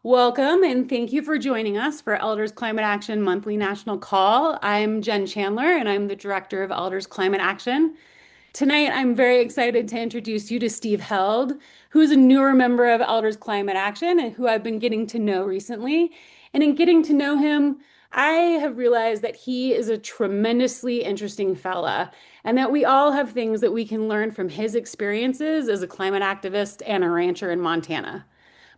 Welcome and thank you for joining us for Elders Climate Action Monthly National Call. I'm Jen Chandler and I'm the Director of Elders Climate Action. Tonight, I'm very excited to introduce you to Steve Held, who's a newer member of Elders Climate Action and who I've been getting to know recently. And in getting to know him, I have realized that he is a tremendously interesting fella and that we all have things that we can learn from his experiences as a climate activist and a rancher in Montana.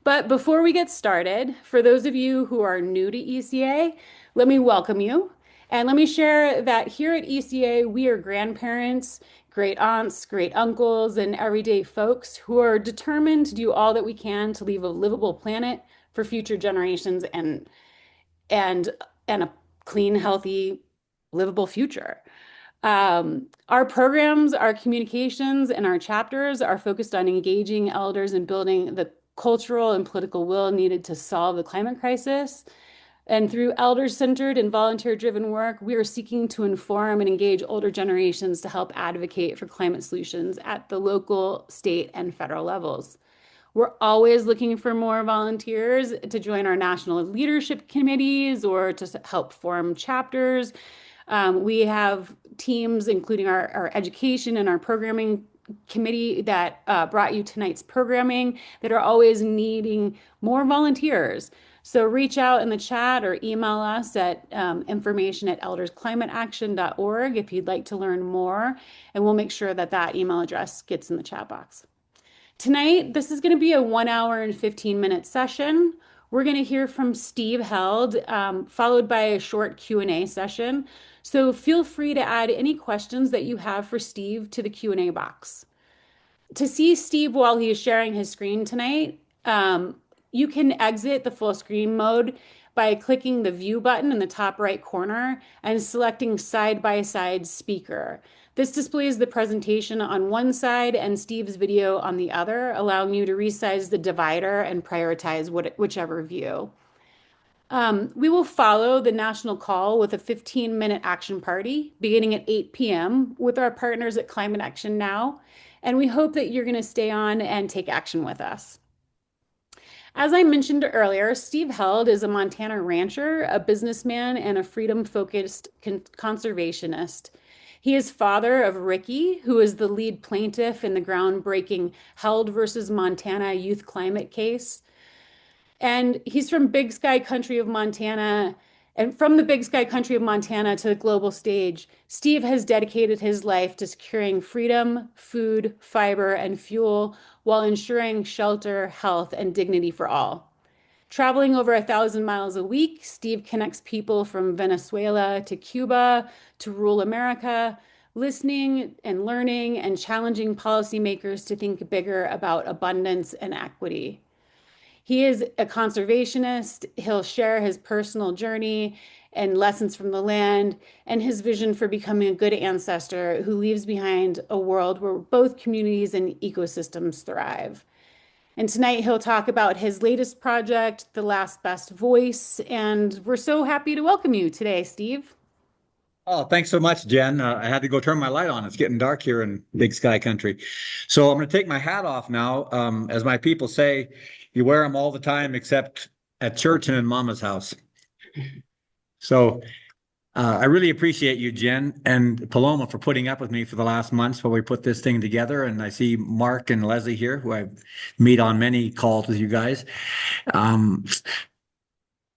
But before we get started, for those of you who are new to ECA, let me welcome you. And let me share that here at ECA, we are grandparents, great aunts, great uncles, and everyday folks who are determined to do all that we can to leave a livable planet for future generations and and a clean, healthy, livable future. Our programs, our communications, and our chapters are focused on engaging elders and building the cultural and political will needed to solve the climate crisis. And through elder-centered and volunteer-driven work, we are seeking to inform and engage older generations to help advocate for climate solutions at the local, state, and federal levels. We're always looking for more volunteers to join our national leadership committees or to help form chapters. We have teams, including our education and our programming committee that brought you tonight's programming, that are always needing more volunteers. So reach out in the chat or email us at information@eldersclimateaction.org if you'd like to learn more, and we'll make sure that that email address gets in the chat box. Tonight, this is going to be a 1 hour and 15-minute session. We're going to hear from Steve Held, followed by a short Q&A session. So feel free to add any questions that you have for Steve to the Q&A box. To see Steve while he is sharing his screen tonight, you can exit the full screen mode by clicking the view button in the top right corner and selecting side-by-side speaker. This displays the presentation on one side and Steve's video on the other, allowing you to resize the divider and prioritize whichever view. We will follow the national call with a 15-minute action party beginning at 8 p.m. with our partners at Climate Action Now, and we hope that you're going to stay on and take action with us. As I mentioned earlier, Steve Held is a Montana rancher, a businessman, and a freedom-focused conservationist. He is father of Rikki, who is the lead plaintiff in the groundbreaking Held versus Montana youth climate case. And he's from Big Sky Country of Montana. And from the Big Sky Country of Montana to the global stage, Steve has dedicated his life to securing freedom, food, fiber, and fuel while ensuring shelter, health, and dignity for all. Traveling over 1,000 miles a week, Steve connects people from Venezuela to Cuba to rural America, listening and learning and challenging policymakers to think bigger about abundance and equity. He is a conservationist. He'll share his personal journey and lessons from the land and his vision for becoming a good ancestor who leaves behind a world where both communities and ecosystems thrive. And tonight he'll talk about his latest project, The Last Best Voice. And we're so happy to welcome you today, Steve. Oh, thanks so much, Jen. I had to go turn my light on. It's getting dark here in Big Sky Country. So I'm going to take my hat off now. As my people say, you wear them all the time except at church and in Mama's house. So I really appreciate you, Jen, and Paloma for putting up with me for the last months while we put this thing together. And I see Mark and Leslie here, who I meet on many calls with you guys. The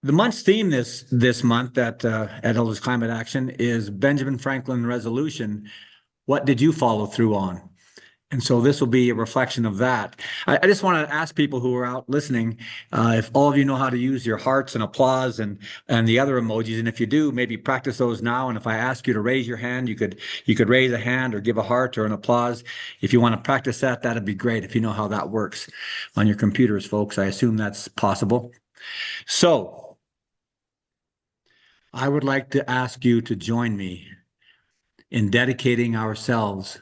month's theme this month at Elders Climate Action is Benjamin Franklin Resolution. What did you follow through on? And so this will be a reflection of that. I just want to ask people who are out listening, if all of you know how to use your hearts and applause and the other emojis, and if you do, maybe practice those now. And if I ask you to raise your hand, you could raise a hand or give a heart or an applause. If you want to practice that, that'd be great. If you know how that works on your computers, folks, I assume that's possible. So I would like to ask you to join me in dedicating ourselves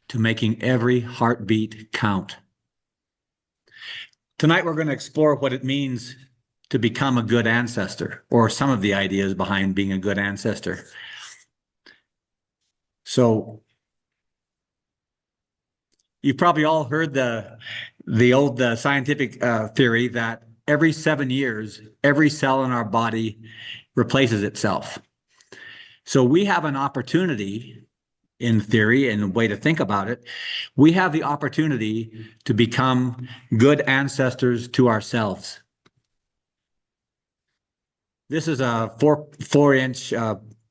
to making every heartbeat count. Tonight, we're going to explore what it means to become a good ancestor, or some of the ideas behind being a good ancestor. So you've probably all heard the old scientific theory that every 7 years, every cell in our body replaces itself. So we have an opportunity, in theory, and a way to think about it, we have the opportunity to become good ancestors to ourselves. This is a four inch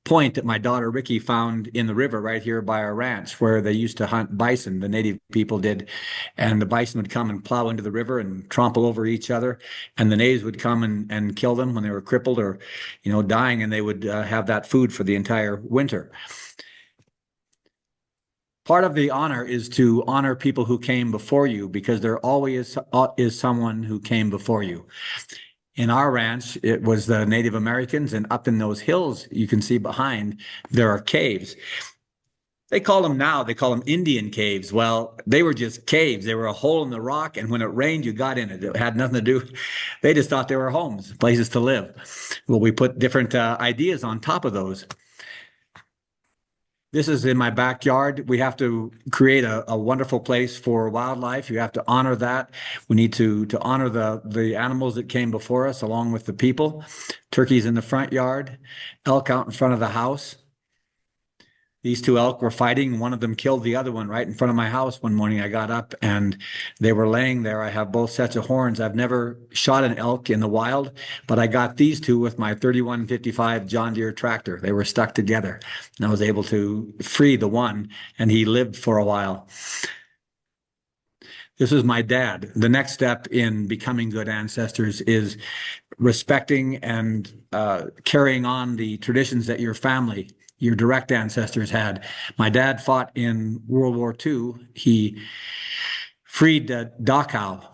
point that my daughter Rikki found in the river right here by our ranch, where they used to hunt bison. The native people did, and the bison would come and plow into the river and trample over each other, and the natives would come and kill them when they were crippled or, dying, and they would have that food for the entire winter. Part of the honor is to honor people who came before you, because there always is someone who came before you. In our ranch, it was the Native Americans, and up in those hills you can see behind, there are caves. They call them Indian caves. Well, they were just caves. They were a hole in the rock, and when it rained, you got in it. It had nothing to do. They just thought they were homes, places to live. Well, we put different ideas on top of those. This is in my backyard. We have to create a wonderful place for wildlife. You have to honor that. We need to honor the animals that came before us, along with the people. Turkeys in the front yard, elk out in front of the house. These two elk were fighting. One of them killed the other one right in front of my house one morning. I got up and they were laying there. I have both sets of horns. I've never shot an elk in the wild, but I got these two with my 3155 John Deere tractor. They were stuck together, and I was able to free the one, and he lived for a while. This is my dad. The next step in becoming good ancestors is respecting and carrying on the traditions that your family, your direct ancestors had. My dad fought in World War II. He freed Dachau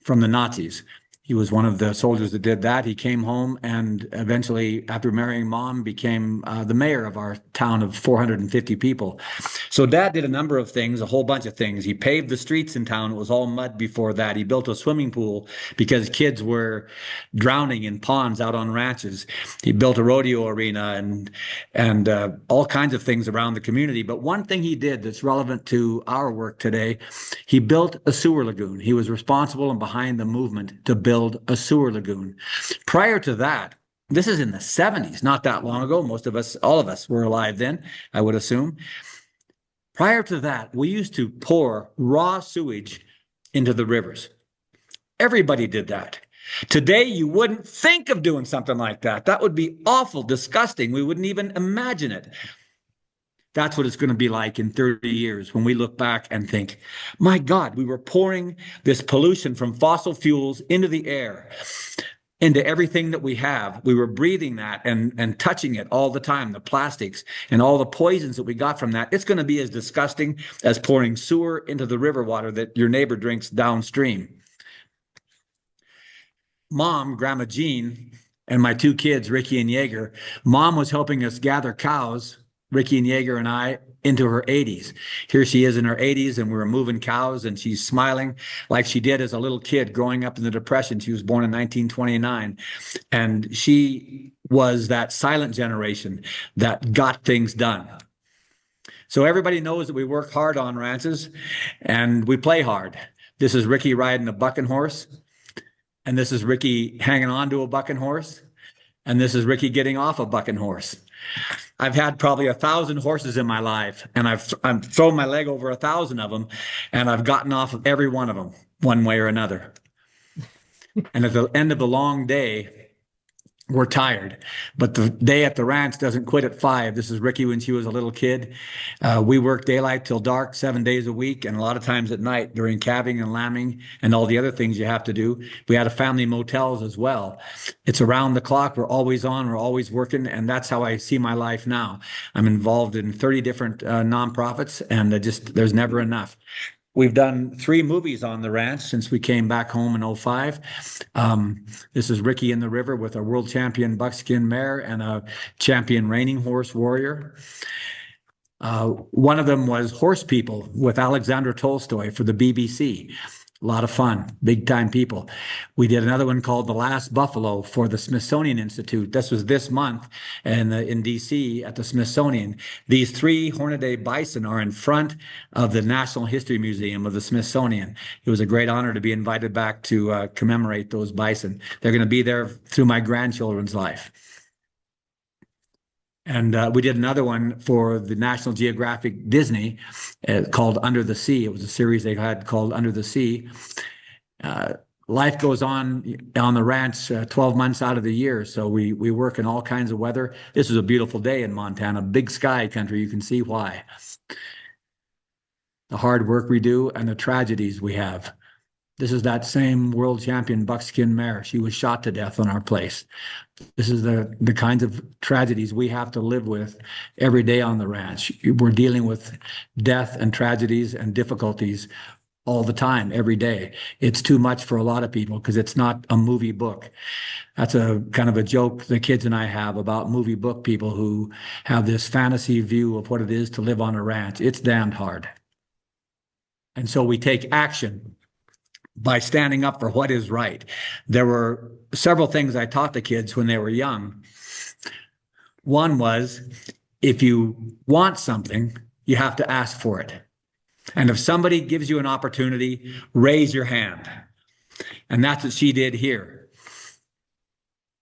from the Nazis. He was one of the soldiers that did that. He came home and eventually, after marrying Mom, became the mayor of our town of 450 people. So Dad did a number of things, a whole bunch of things. He paved the streets in town. It was all mud before that. He built a swimming pool because kids were drowning in ponds out on ranches. He built a rodeo arena and all kinds of things around the community. But one thing he did that's relevant to our work today, he built a sewer lagoon. He was responsible and behind the movement to build a sewer lagoon. Prior to that, this is in the 70s, not that long ago. Most of us, all of us were alive then, I would assume. Prior to that, we used to pour raw sewage into the rivers. Everybody did that. Today, you wouldn't think of doing something like that. That would be awful, disgusting. We wouldn't even imagine it. That's what it's going to be like in 30 years when we look back and think, my God, we were pouring this pollution from fossil fuels into the air, into everything that we have. We were breathing that and touching it all the time, the plastics and all the poisons that we got from that. It's going to be as disgusting as pouring sewer into the river water that your neighbor drinks downstream. Mom, Grandma Jean, and my two kids, Rikki and Jaeger, Mom was helping us gather cows, Rikki and Jaeger and I, into her 80s. Here she is in her 80s, and we were moving cows, and she's smiling like she did as a little kid growing up in the Depression. She was born in 1929, and she was that silent generation that got things done. So everybody knows that we work hard on ranches, and we play hard. This is Rikki riding a bucking horse, and this is Rikki hanging on to a bucking horse, and this is Rikki getting off a bucking horse. I've had probably 1,000 horses in my life, and I've thrown my leg over 1,000 of them, and I've gotten off of every one of them one way or another. And at the end of the long day, we're tired, but the day at the ranch doesn't quit at 5. This is Rikki when she was a little kid. We work daylight till dark, 7 days a week, and a lot of times at night during calving and lambing and all the other things you have to do. We had a family motels as well. It's around the clock. We're always on. We're always working, and that's how I see my life now. I'm involved in 30 different nonprofits, and there's never enough. We've done 3 movies on the ranch since we came back home in 2005. This is Rikki in the river with a world champion buckskin mare and a champion reining horse warrior. One of them was Horse People with Alexander Tolstoy for the BBC. A lot of fun, big time people. We did another one called The Last Buffalo for the Smithsonian Institute. This was this month in DC at the Smithsonian. These three Hornaday bison are in front of the National History Museum of the Smithsonian. It was a great honor to be invited back to commemorate those bison. They're going to be there through my grandchildren's life. And we did another one for the National Geographic Disney called Under the Sea. It was a series they had called Under the Sea. Life goes on the ranch 12 months out of the year. So we work in all kinds of weather. This is a beautiful day in Montana, big sky country. You can see why. The hard work we do and the tragedies we have. This is that same world champion buckskin mare. She was shot to death on our place. This is the kinds of tragedies we have to live with every day on the ranch. We're dealing with death and tragedies and difficulties all the time, every day. It's too much for a lot of people because it's not a movie book. That's a kind of a joke the kids and I have about movie book people who have this fantasy view of what it is to live on a ranch. It's damned hard. And so we take action by standing up for what is right. There were several things I taught the kids when they were young. One was, if you want something, you have to ask for it. And if somebody gives you an opportunity, raise your hand. And that's what she did here.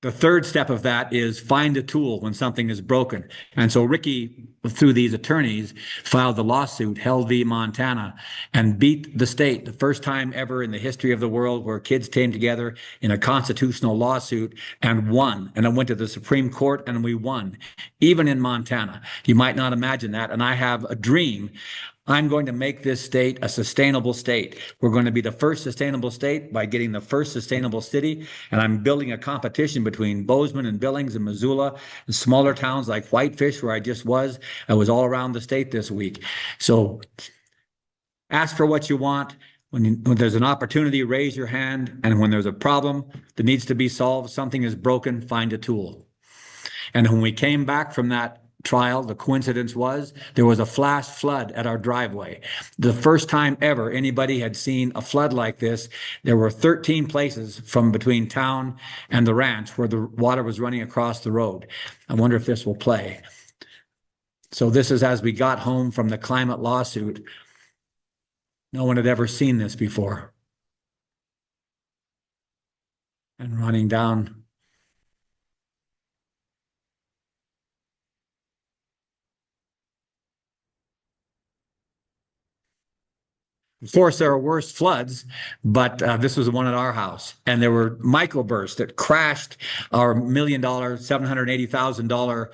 The third step of that is find a tool when something is broken. And so Rikki, through these attorneys, filed the lawsuit, Held v. Montana, and beat the state. The first time ever in the history of the world where kids came together in a constitutional lawsuit and won. And I went to the Supreme Court and we won, even in Montana. You might not imagine that. And I have a dream. I'm going to make this state a sustainable state. We're going to be the first sustainable state by getting the first sustainable city. And I'm building a competition between Bozeman and Billings and Missoula and smaller towns like Whitefish, where I just was. I was all around the state this week. So ask for what you want. When there's an opportunity, raise your hand. And when there's a problem that needs to be solved, something is broken, find a tool. And when we came back from that trial, the coincidence was there was a flash flood at our driveway. The first time ever anybody had seen a flood like this. There were 13 places from between town and the ranch where the water was running across the road. I wonder if this will play. So this is as we got home from the climate lawsuit. No one had ever seen this before. And running down. Of course, there are worse floods, but this was the one at our house. And there were microbursts that crashed our $1,000,000, $780,000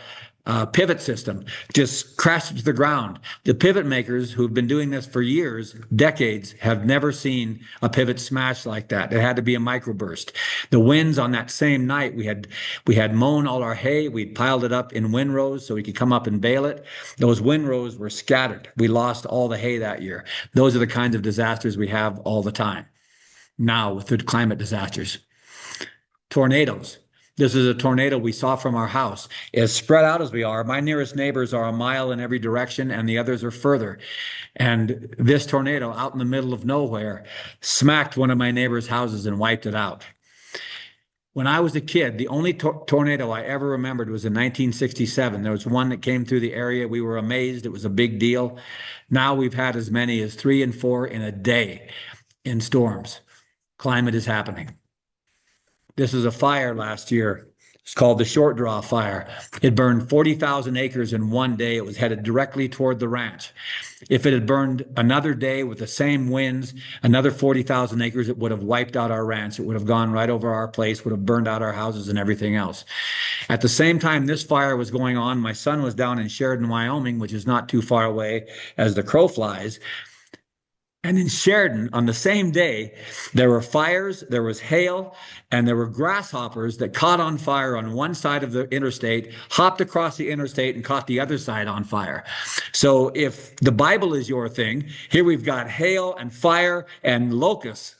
pivot system, just crashed it to the ground. The pivot makers who've been doing this for years, decades, have never seen a pivot smash like that. It had to be a microburst. The winds on that same night, we had mown all our hay. We'd piled it up in windrows so we could come up and bale it. Those windrows were scattered. We lost all the hay that year. Those are the kinds of disasters we have all the time now with the climate disasters. Tornadoes. This is a tornado we saw from our house. As spread out as we are, my nearest neighbors are a mile in every direction and the others are further. And this tornado out in the middle of nowhere smacked one of my neighbors' houses and wiped it out. When I was a kid, the only tornado I ever remembered was in 1967. There was one that came through the area. We were amazed. It was a big deal. Now we've had as many as 3 and 4 in a day in storms. Climate is happening. This is a fire last year. It's called the Short Draw Fire. It burned 40,000 acres in one day. It was headed directly toward the ranch. If it had burned another day with the same winds, another 40,000 acres, it would have wiped out our ranch. It would have gone right over our place, would have burned out our houses and everything else. At the same time this fire was going on, my son was down in Sheridan, Wyoming, which is not too far away as the crow flies. And in Sheridan, on the same day, there were fires, there was hail, and there were grasshoppers that caught on fire on one side of the interstate, hopped across the interstate, and caught the other side on fire. So if the Bible is your thing, here we've got hail and fire and locusts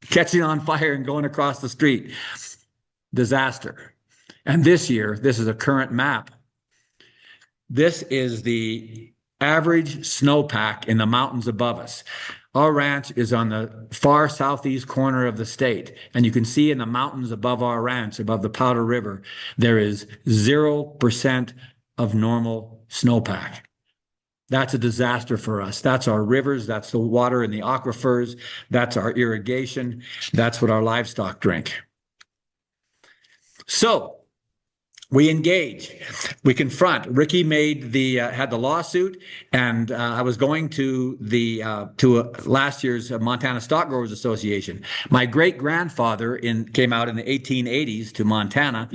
catching on fire and going across the street. Disaster. And this year, this is a current map. This is the average snowpack in the mountains above us. Our ranch is on the far southeast corner of the state, and you can see in the mountains above our ranch, above the Powder River, there is 0% of normal snowpack. That's a disaster for us. That's our rivers, that's the water in the aquifers, that's our irrigation, that's what our livestock drink. So we engage, we confront. Rikki had the lawsuit, and I was going to last year's Montana Stock Growers Association. My great grandfather came out in the 1880s to Montana,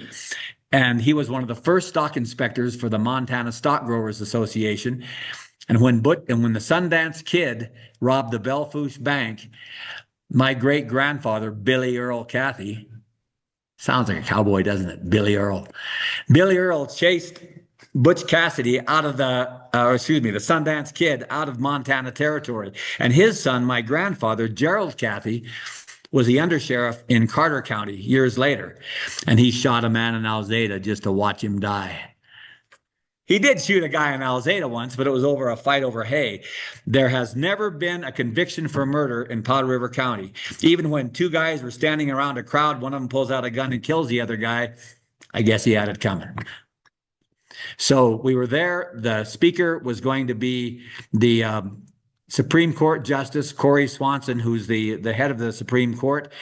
and he was one of the first stock inspectors for the Montana Stock Growers Association. And when the Sundance Kid robbed the Belfouche Bank, my great grandfather, Billy Earl Cathy, sounds like a cowboy, doesn't it? Billy Earl. Billy Earl chased Butch Cassidy out of the Sundance Kid out of Montana Territory. And his son, my grandfather, Gerald Cathy, was the undersheriff in Carter County years later. And he shot a man in Alzada just to watch him die. He did shoot a guy in Alzada once, but it was over a fight over hay. There has never been a conviction for murder in Powder River County. Even when two guys were standing around a crowd, one of them pulls out a gun and kills the other guy. I guess he had it coming. So we were there. The speaker was going to be the Supreme Court Justice Corey Swanson, who's the head of the Supreme Court.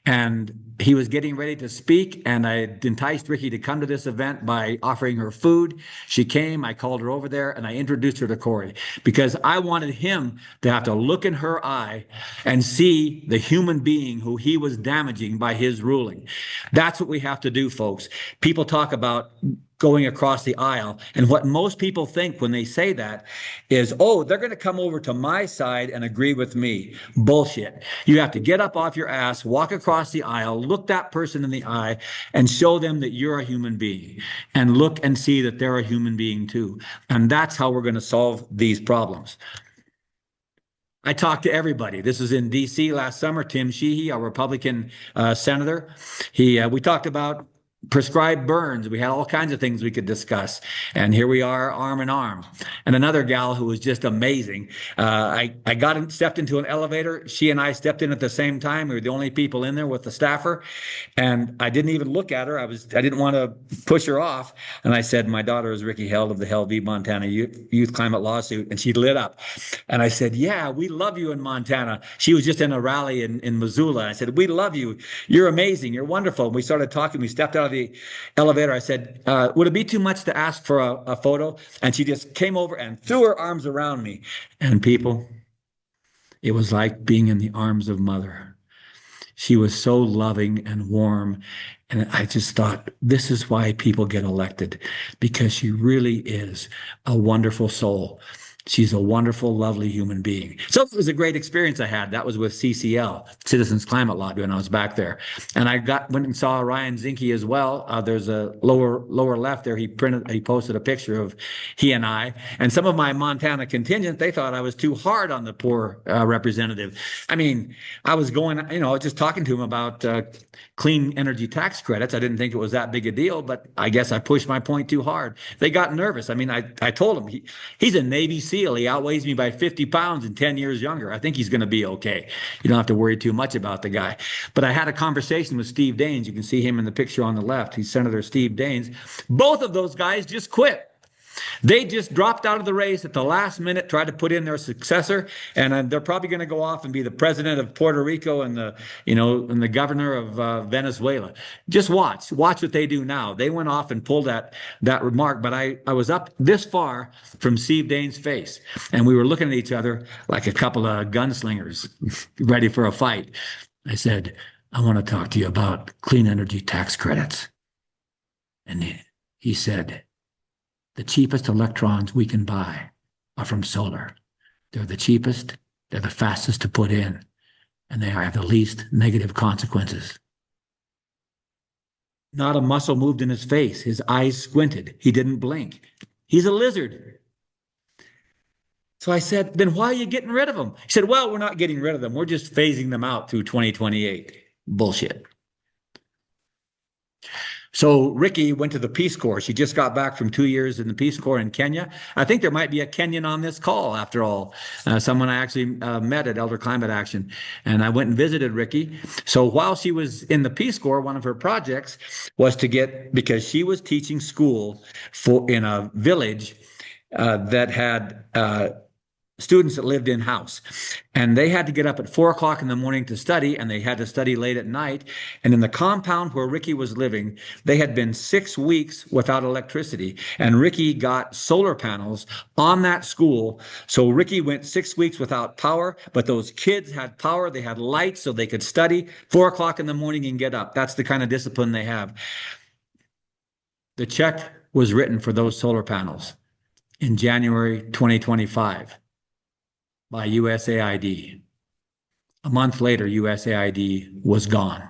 And he was getting ready to speak, and I enticed Rikki to come to this event by offering her food. She came, I called her over there, and I introduced her to Corey because I wanted him to have to look in her eye and see the human being who he was damaging by his ruling. That's what we have to do, folks. People talk about going across the aisle. And what most people think when they say that is, oh, they're going to come over to my side and agree with me. Bullshit. You have to get up off your ass, walk across the aisle, look that person in the eye, and show them that you're a human being. And look and see that they're a human being too. And that's how we're going to solve these problems. I talked to everybody. This was in D.C. last summer. Tim Sheehy, a Republican senator. We talked about prescribed burns. We had all kinds of things we could discuss. And here we are, arm in arm. And another gal who was just amazing. I stepped into an elevator. She and I stepped in at the same time. We were the only people in there with the staffer. And I didn't even look at her. I didn't want to push her off. And I said, my daughter is Rikki Held of the Held v. Montana Youth Climate Lawsuit. And she lit up. And I said, yeah, we love you in Montana. She was just in a rally in Missoula. I said, we love you. You're amazing. You're wonderful. And we started talking. We stepped out of the elevator. I said, would it be too much to ask for a photo? And she just came over and threw her arms around me. And people, it was like being in the arms of mother. She was so loving and warm. And I just thought, this is why people get elected, because she really is a wonderful soul. She's a wonderful, lovely human being. So it was a great experience I had. That was with CCL, Citizens Climate Lobby, when I was back there. And I went and saw Ryan Zinke as well. There's a lower left there. He posted a picture of he and I. And some of my Montana contingent, they thought I was too hard on the poor representative. I mean, I was just talking to him about clean energy tax credits. I didn't think it was that big a deal, but I guess I pushed my point too hard. They got nervous. I mean, I told him he's a Navy SEAL. He outweighs me by 50 pounds and 10 years younger. I think he's going to be okay. You don't have to worry too much about the guy. But I had a conversation with Steve Daines. You can see him in the picture on the left. He's Senator Steve Daines. Both of those guys just quit. They just dropped out of the race at the last minute, tried to put in their successor, and they're probably going to go off and be the president of Puerto Rico and the governor of Venezuela. Just watch what they do now. They went off and pulled that remark, but I was up this far from Steve Daines' face, and we were looking at each other like a couple of gunslingers ready for a fight. I said, I want to talk to you about clean energy tax credits. And he said, the cheapest electrons we can buy are from solar. They're the cheapest, they're the fastest to put in, and they have the least negative consequences. Not a muscle moved in his face. His eyes squinted. He didn't blink. He's a lizard. So I said, then why are you getting rid of them? He said, well, we're not getting rid of them. We're just phasing them out through 2028. Bullshit. So Rikki went to the Peace Corps. She just got back from 2 years in the Peace Corps in Kenya. I think there might be a Kenyan on this call after all. Someone I actually met at Elder Climate Action, and I went and visited Rikki. So while she was in the Peace Corps, one of her projects was to get, because she was teaching school in a village that had students that lived in house, and they had to get up at 4 o'clock in the morning to study, and they had to study late at night. And in the compound where Rikki was living, they had been 6 weeks without electricity, and Rikki got solar panels on that school. So Rikki went 6 weeks without power, but those kids had power. They had lights so they could study 4 o'clock in the morning and get up. That's the kind of discipline they have. The check was written for those solar panels in January 2025 by USAID. A month later, USAID was gone.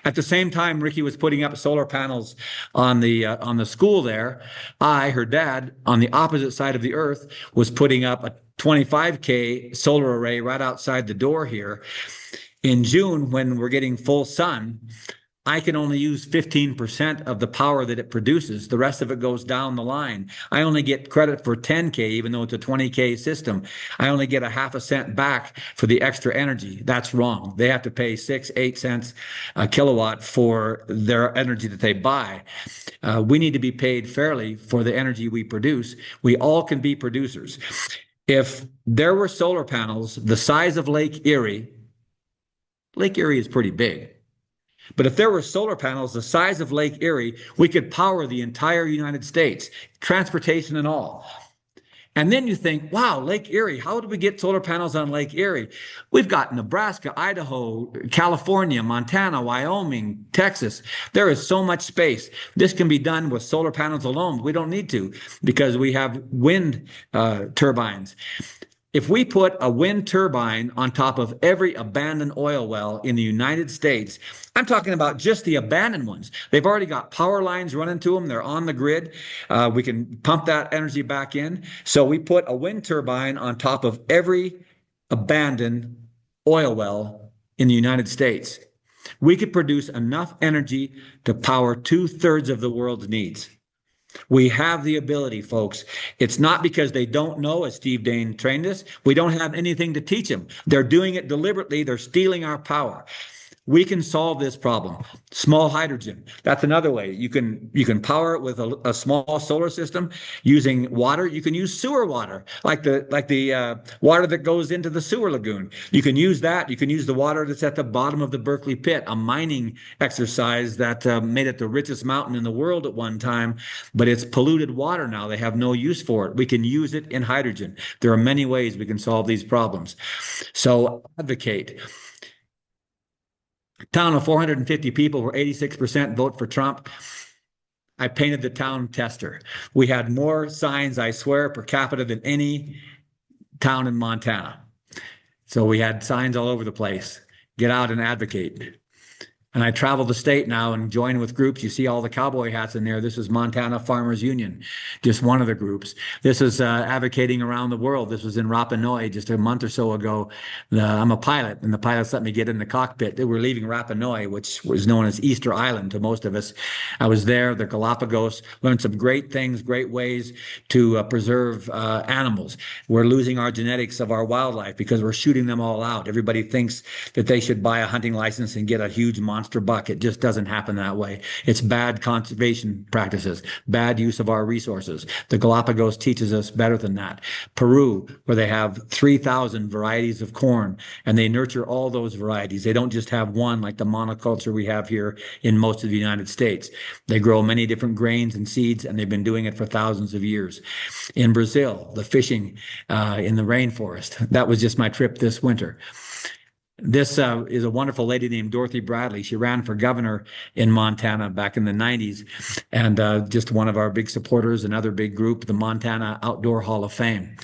At the same time, Rikki was putting up solar panels on the school there. Her dad, on the opposite side of the earth, was putting up a 25K solar array right outside the door here. In June, when we're getting full sun, I can only use 15% of the power that it produces. The rest of it goes down the line. I only get credit for 10K, even though it's a 20K system. I only get a half a cent back for the extra energy. That's wrong. They have to pay 6-8 cents a kilowatt for their energy that they buy. We need to be paid fairly for the energy we produce. We all can be producers. If there were solar panels the size of Lake Erie is pretty big. But if there were solar panels the size of Lake Erie, we could power the entire United States, transportation and all. And then you think, wow, Lake Erie, how did we get solar panels on Lake Erie? We've got Nebraska, Idaho, California, Montana, Wyoming, Texas. There is so much space. This can be done with solar panels alone. We don't need to, because we have wind turbines. If we put a wind turbine on top of every abandoned oil well in the United States, I'm talking about just the abandoned ones. They've already got power lines running to them. They're on the grid. We can pump that energy back in. So we put a wind turbine on top of every abandoned oil well in the United States. We could produce enough energy to power 2/3 of the world's needs. We have the ability, folks. It's not because they don't know, as Steve Dane trained us. We don't have anything to teach them. They're doing it deliberately. They're stealing our power. We can solve this problem. Small hydrogen. That's another way. You can power it with a small solar system using water. You can use sewer water, like the water that goes into the sewer lagoon. You can use that. You can use the water that's at the bottom of the Berkeley pit, a mining exercise that made it the richest mountain in the world at one time, but it's polluted water now. They have no use for it. We can use it in hydrogen. There are many ways we can solve these problems. So advocate. Town of 450 people, where 86% vote for Trump. I painted the town tester. We had more signs, I swear, per capita than any town in Montana. So we had signs all over the place. Get out and advocate. And I travel the state now and join with groups. You see all the cowboy hats in there. This is Montana Farmers Union, just one of the groups. This is advocating around the world. This was in Rapa Nui just a month or so ago. I'm a pilot, and the pilots let me get in the cockpit. They were leaving Rapa Nui, which was known as Easter Island to most of us. I was there, the Galapagos, learned some great things, great ways to preserve animals. We're losing our genetics of our wildlife because we're shooting them all out. Everybody thinks that they should buy a hunting license and get a huge monster buck. It just doesn't happen that way. It's bad conservation practices, bad use of our resources. The Galapagos teaches us better than that. Peru, where they have 3,000 varieties of corn, and they nurture all those varieties. They don't just have one like the monoculture we have here in most of the United States. They grow many different grains and seeds, and they've been doing it for thousands of years. In Brazil, the fishing in the rainforest. That was just my trip this winter. This is a wonderful lady named Dorothy Bradley. She ran for governor in Montana back in the 90s, and just one of our big supporters, another big group, the Montana Outdoor Hall of Fame.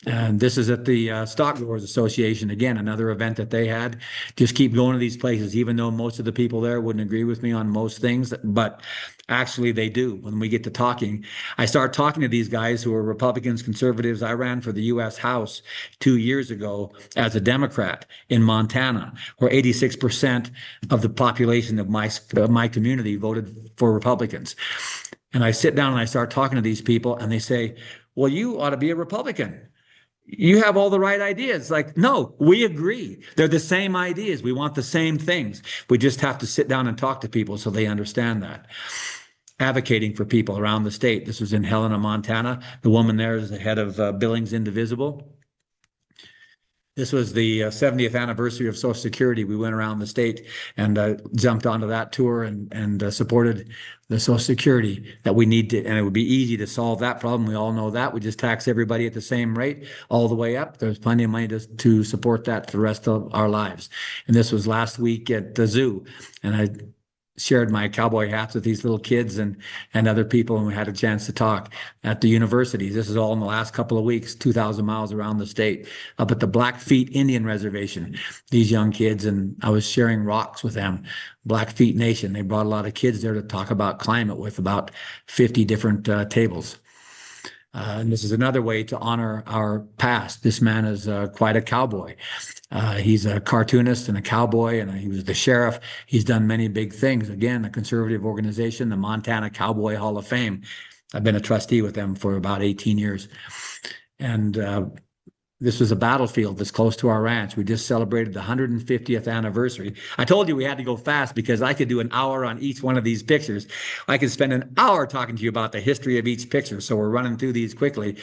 And this is at the Stock Growers Association. Again, another event that they had. Just keep going to these places, even though most of the people there wouldn't agree with me on most things. But actually, they do when we get to talking. I start talking to these guys who are Republicans, conservatives. I ran for the U.S. House 2 years ago as a Democrat in Montana, where 86% of the population of my community voted for Republicans. And I sit down and I start talking to these people, and they say, well, you ought to be a Republican. You have all the right ideas. Like, no, we agree. They're the same ideas. We want the same things. We just have to sit down and talk to people so they understand that. Advocating for people around the state. This was in Helena, Montana. The woman there is the head of Billings Indivisible. This was the 70th anniversary of Social Security. We went around the state and jumped onto that tour and supported the Social Security that we need to, and it would be easy to solve that problem. We all know that. We just tax everybody at the same rate all the way up. There's plenty of money to support that for the rest of our lives. And this was last week at the zoo. And I shared my cowboy hats with these little kids and other people, and we had a chance to talk at the universities. This is all in the last couple of weeks, 2,000 miles around the state, up at the Blackfeet Indian Reservation. These young kids, and I was sharing rocks with them. Blackfeet Nation. They brought a lot of kids there to talk about climate with about 50 different tables. And this is another way to honor our past. This man is quite a cowboy. He's a cartoonist and a cowboy, and he was the sheriff. He's done many big things. Again, a conservative organization, the Montana Cowboy Hall of Fame. I've been a trustee with them for about 18 years. And this was a battlefield that's close to our ranch. We just celebrated the 150th anniversary. I told you we had to go fast because I could do an hour on each one of these pictures. I could spend an hour talking to you about the history of each picture. So we're running through these quickly.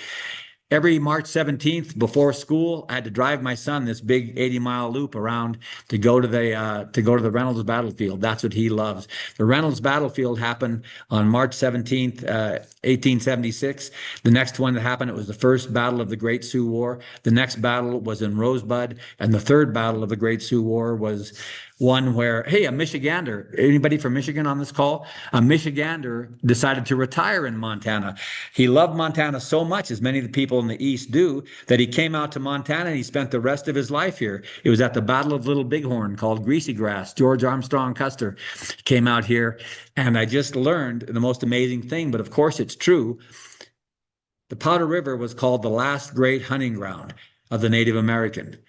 Every March 17th before school, I had to drive my son this big 80-mile loop around to go to the Reynolds battlefield. That's what he loves. The Reynolds battlefield happened on March 17th, 1876. The next one that happened, it was the first battle of the Great Sioux War. The next battle was in Rosebud, and the third battle of the Great Sioux War was one where, hey, a Michigander, anybody from Michigan on this call? A Michigander decided to retire in Montana. He loved Montana so much, as many of the people in the East do, that he came out to Montana and he spent the rest of his life here. It was at the Battle of Little Bighorn called Greasy Grass. George Armstrong Custer came out here, and I just learned the most amazing thing, but of course it's true. The Powder River was called the last great hunting ground of the Native American.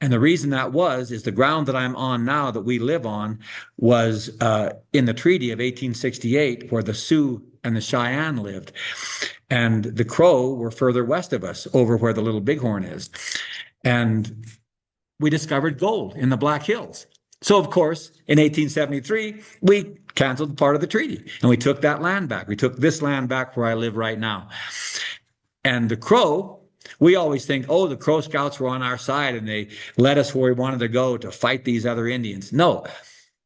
And the reason that is the ground that I'm on now, that we live on, was in the Treaty of 1868, where the Sioux and the Cheyenne lived. And the Crow were further west of us, over where the Little Bighorn is. And we discovered gold in the Black Hills. So, of course, in 1873, we canceled part of the treaty, and we took that land back. We took this land back where I live right now. And the Crow, we always think, oh, the Crow Scouts were on our side and they led us where we wanted to go to fight these other Indians. No,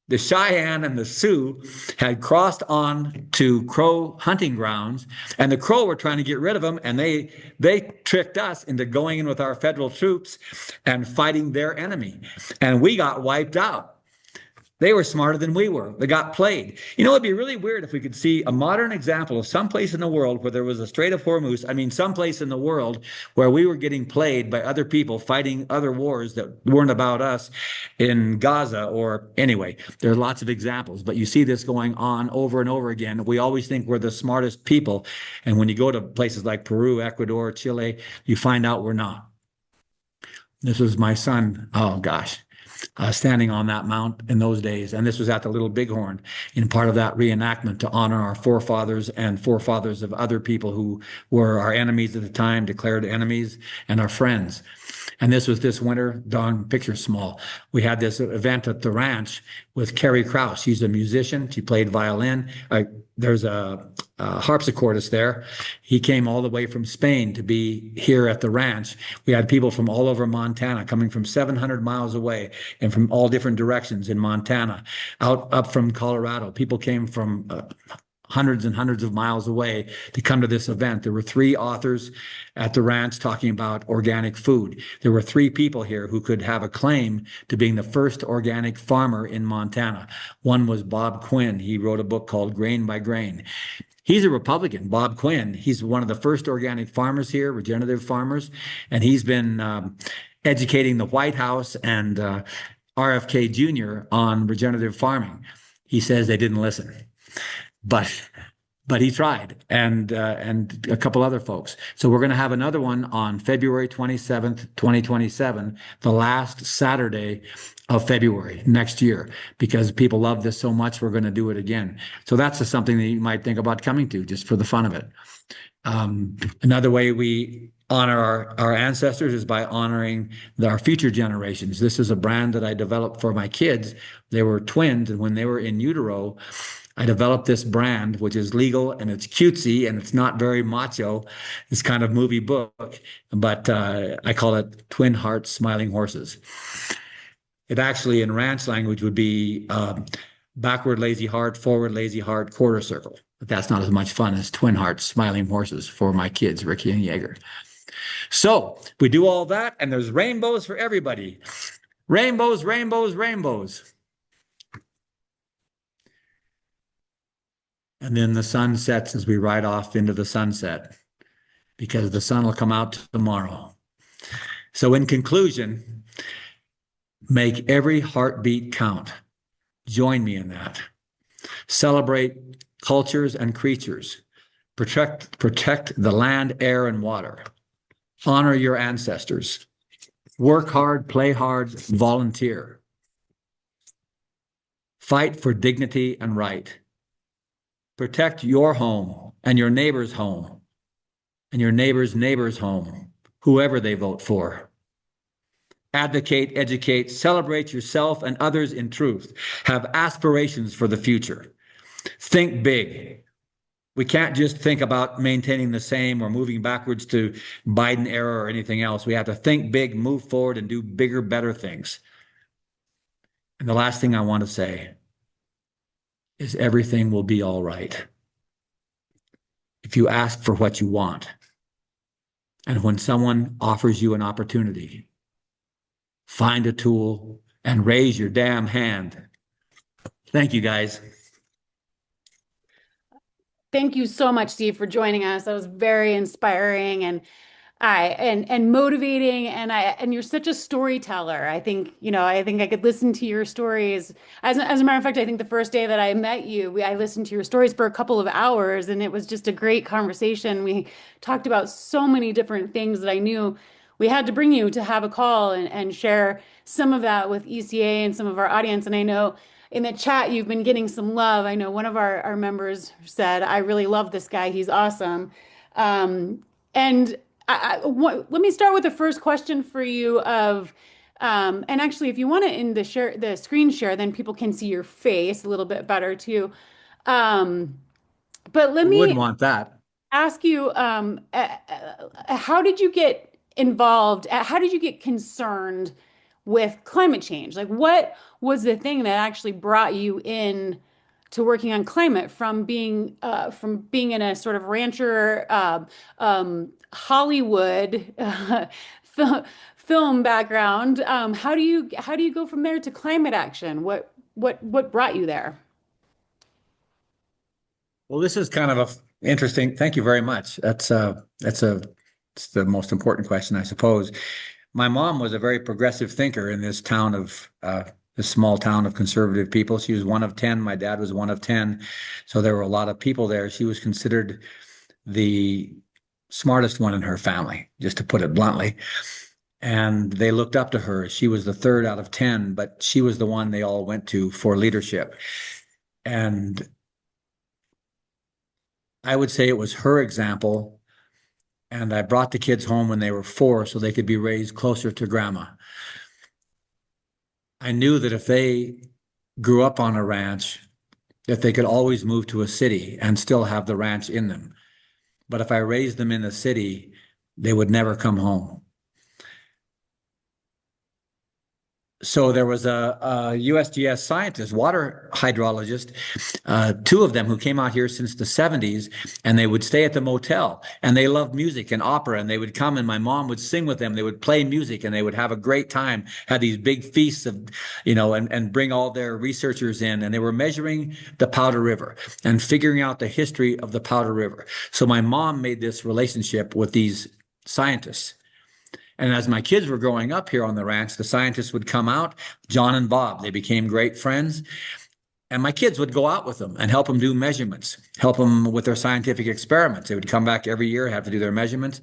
the Cheyenne and the Sioux had crossed on to Crow hunting grounds, and the Crow were trying to get rid of them, and they tricked us into going in with our federal troops and fighting their enemy, and we got wiped out. They were smarter than we were. They got played. You know, it'd be really weird if we could see a modern example of some place in the world where there was a Strait of Hormuz. I mean, some place in the world where we were getting played by other people fighting other wars that weren't about us in Gaza or anyway. There are lots of examples, but you see this going on over and over again. We always think we're the smartest people. And when you go to places like Peru, Ecuador, Chile, you find out we're not. This was my son. Oh, gosh. Standing on that mount in those days. And this was at the Little Bighorn in part of that reenactment to honor our forefathers and forefathers of other people who were our enemies at the time, declared enemies, and our friends. And this was this winter. Don, picture small. We had this event at the ranch with Carrie Krause. She's a musician. She played violin. There's a harpsichordist there. He came all the way from Spain to be here at the ranch. We had people from all over Montana coming from 700 miles away and from all different directions in Montana, up from Colorado. People came from hundreds and hundreds of miles away to come to this event. There were 3 authors at the ranch talking about organic food. There were 3 people here who could have a claim to being the first organic farmer in Montana. One was Bob Quinn. He wrote a book called Grain by Grain. He's a Republican, Bob Quinn. He's one of the first organic farmers here, regenerative farmers, and he's been educating the White House and RFK Jr. on regenerative farming. He says they didn't listen, but he tried, and a couple other folks. So we're going to have another one on February 27th, 2027, the last Saturday of February next year, because people love this so much. We're going to do it again. So that's just something that you might think about coming to just for the fun of it. Another way we honor our ancestors is by honoring our future generations. This is a brand that I developed for my kids. They were twins, and when they were in utero, I developed this brand, which is legal and it's cutesy and it's not very macho. It's kind of movie book, but I call it Twin Hearts Smiling Horses. It actually in ranch language would be backward lazy heart, forward lazy heart, quarter circle. But that's not as much fun as Twin Hearts Smiling Horses for my kids, Rikki and Jaeger. So we do all that, and there's rainbows for everybody. Rainbows, rainbows, rainbows. And then the sun sets as we ride off into the sunset, because the sun will come out tomorrow. So in conclusion, make every heartbeat count. Join me in that. Celebrate cultures and creatures. Protect the land, air, and water. Honor your ancestors. Work hard, play hard, volunteer. Fight for dignity and right. Protect your home and your neighbor's home and your neighbor's neighbor's home, whoever they vote for. Advocate, educate, celebrate yourself and others in truth. Have aspirations for the future. Think big. We can't just think about maintaining the same or moving backwards to Biden era or anything else. We have to think big, move forward, and do bigger, better things. And the last thing I want to say is everything will be all right if you ask for what you want. And when someone offers you an opportunity, find a tool and raise your damn hand. Thank you, guys. Thank you so much, Steve, for joining us. That was very inspiring and motivating, and you're such a storyteller. I think, I think I could listen to your stories. As a matter of fact, I think the first day that I met you, I listened to your stories for a couple of hours, and it was just a great conversation. We talked about so many different things that I knew we had to bring you to have a call and share some of that with ECA and some of our audience. And I know in the chat, you've been getting some love. I know one of our members said, I really love this guy. He's awesome. And let me start with the first question for you and actually, if you want to in the screen share, then people can see your face a little bit better too. But let Who wouldn't me want that? ask you, how did you get involved? How did you get concerned with climate change? Like, what was the thing that actually brought you in to working on climate from being in a sort of rancher Hollywood film background? How do you go from there to climate action? What brought you there? Well, this is kind of a interesting. Thank you very much. It's the most important question, I suppose. My mom was a very progressive thinker in this small town of conservative people. She was one of 10. My dad was one of 10. So there were a lot of people there. She was considered the smartest one in her family, just to put it bluntly. And they looked up to her. She was the third out of 10, but she was the one they all went to for leadership. And I would say it was her example. And I brought the kids home when they were 4 so they could be raised closer to grandma. I knew that if they grew up on a ranch, that they could always move to a city and still have the ranch in them. But if I raised them in the city, they would never come home. So there was a USGS scientist, water hydrologist, two of them who came out here since the 70s, and they would stay at the motel. And they loved music and opera, and they would come, and my mom would sing with them. They would play music, and they would have a great time. Had these big feasts of, and bring all their researchers in, and they were measuring the Powder River and figuring out the history of the Powder River. So my mom made this relationship with these scientists. And as my kids were growing up here on the ranch, the scientists would come out, John and Bob. They became great friends. And my kids would go out with them and help them do measurements, help them with their scientific experiments. They would come back every year, have to do their measurements.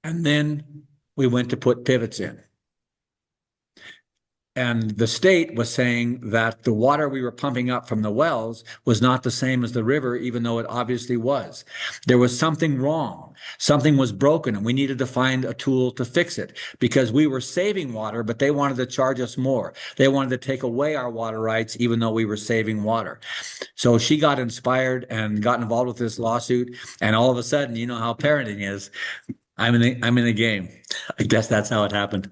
And then we went to put pivots in. And the state was saying that the water we were pumping up from the wells was not the same as the river, even though it obviously was. There was something wrong. Something was broken, and we needed to find a tool to fix it because we were saving water, but they wanted to charge us more. They wanted to take away our water rights, even though we were saving water. So she got inspired and got involved with this lawsuit. And all of a sudden, you know how parenting is. I'm in the game. I guess that's how it happened.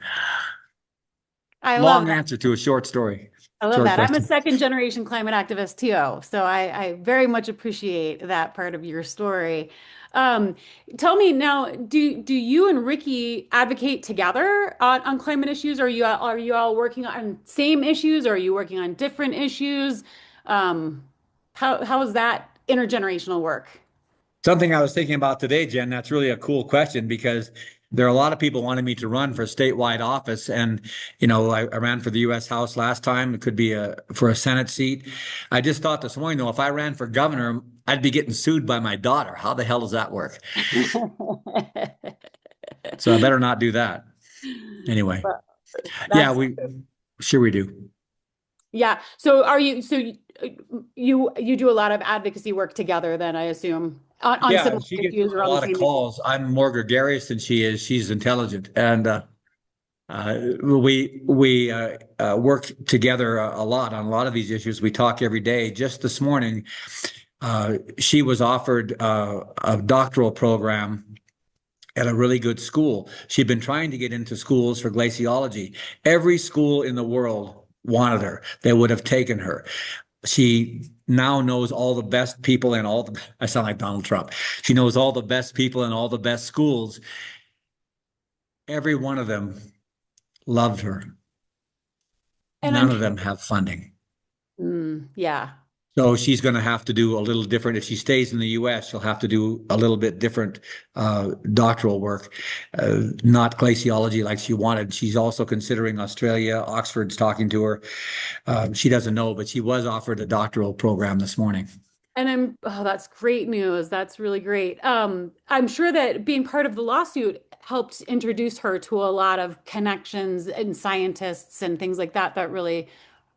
I love Long that. answer to a short story. I love Short that. I'm a question. second generation climate activist too, so I very much appreciate that part of your story. Um, Tell me now, do you and Rikki advocate together on climate issues? Are you all working on same issues? Or are you working on different issues? Um, how is that intergenerational work? Something I was thinking about today, Jen, that's really a cool question because there are a lot of people wanting me to run for statewide office. And, I ran for the U.S. House last time. It could be for a Senate seat. I just thought this morning, though, if I ran for governor, I'd be getting sued by my daughter. How the hell does that work? So I better not do that. Anyway, yeah, That's sure we do. yeah. So are you you do a lot of advocacy work together then, I assume, on Yeah, similar she gets issues on or a on the lot of same issues? calls. I'm more gregarious than she is. She's intelligent. And we work together a lot on a lot of these issues. We talk every day. Just this morning, she was offered a doctoral program at a really good school. She'd been trying to get into schools for glaciology. Every school in the world wanted her. They would have taken her. She now knows all the best people in all the, I sound like Donald Trump. She knows all the best people in all the best schools. Every one of them loved her. And I'm None of them have funding. yeah. So she's going to have to do a little different. If she stays in the US, she'll have to do a little bit different doctoral work, not glaciology like she wanted. She's also considering Australia. Oxford's talking to her. She doesn't know, but she was offered a doctoral program this morning. And oh, that's great news. That's really great. I'm sure that being part of the lawsuit helped introduce her to a lot of connections and scientists and things like that that really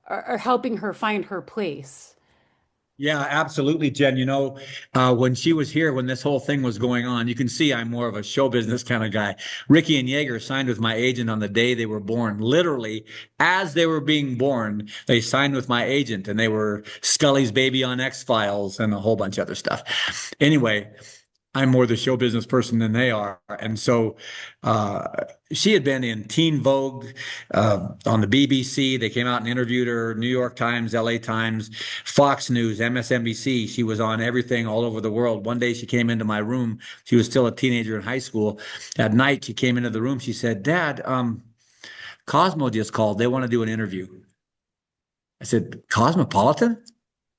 are helping her find her place. Yeah, absolutely, Jen. When she was here, when this whole thing was going on, you can see I'm more of a show business kind of guy. Rikki and Yeager signed with my agent on the day they were born. Literally, as they were being born, they signed with my agent, and they were Scully's baby on X-Files and a whole bunch of other stuff. Anyway, I'm more the show business person than they are. And so she had been in Teen Vogue on the BBC. They came out and interviewed her, New York Times, LA Times, Fox News, MSNBC. She was on everything all over the world. One day she came into my room. She was still a teenager in high school. At night, she came into the room. She said, Dad, Cosmo just called. They want to do an interview. I said, Cosmopolitan?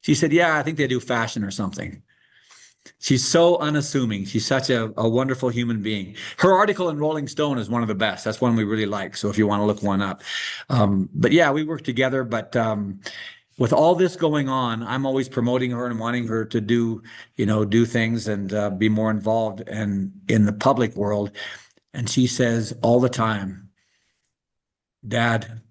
She said, yeah, I think they do fashion or something. She's so unassuming. She's such a wonderful human being. Her article in Rolling Stone is one of the best. That's one we really like. So if you want to look one up. But yeah, we work together. But with all this going on, I'm always promoting her and wanting her to do things and be more involved and in the public world. And she says all the time, Dad,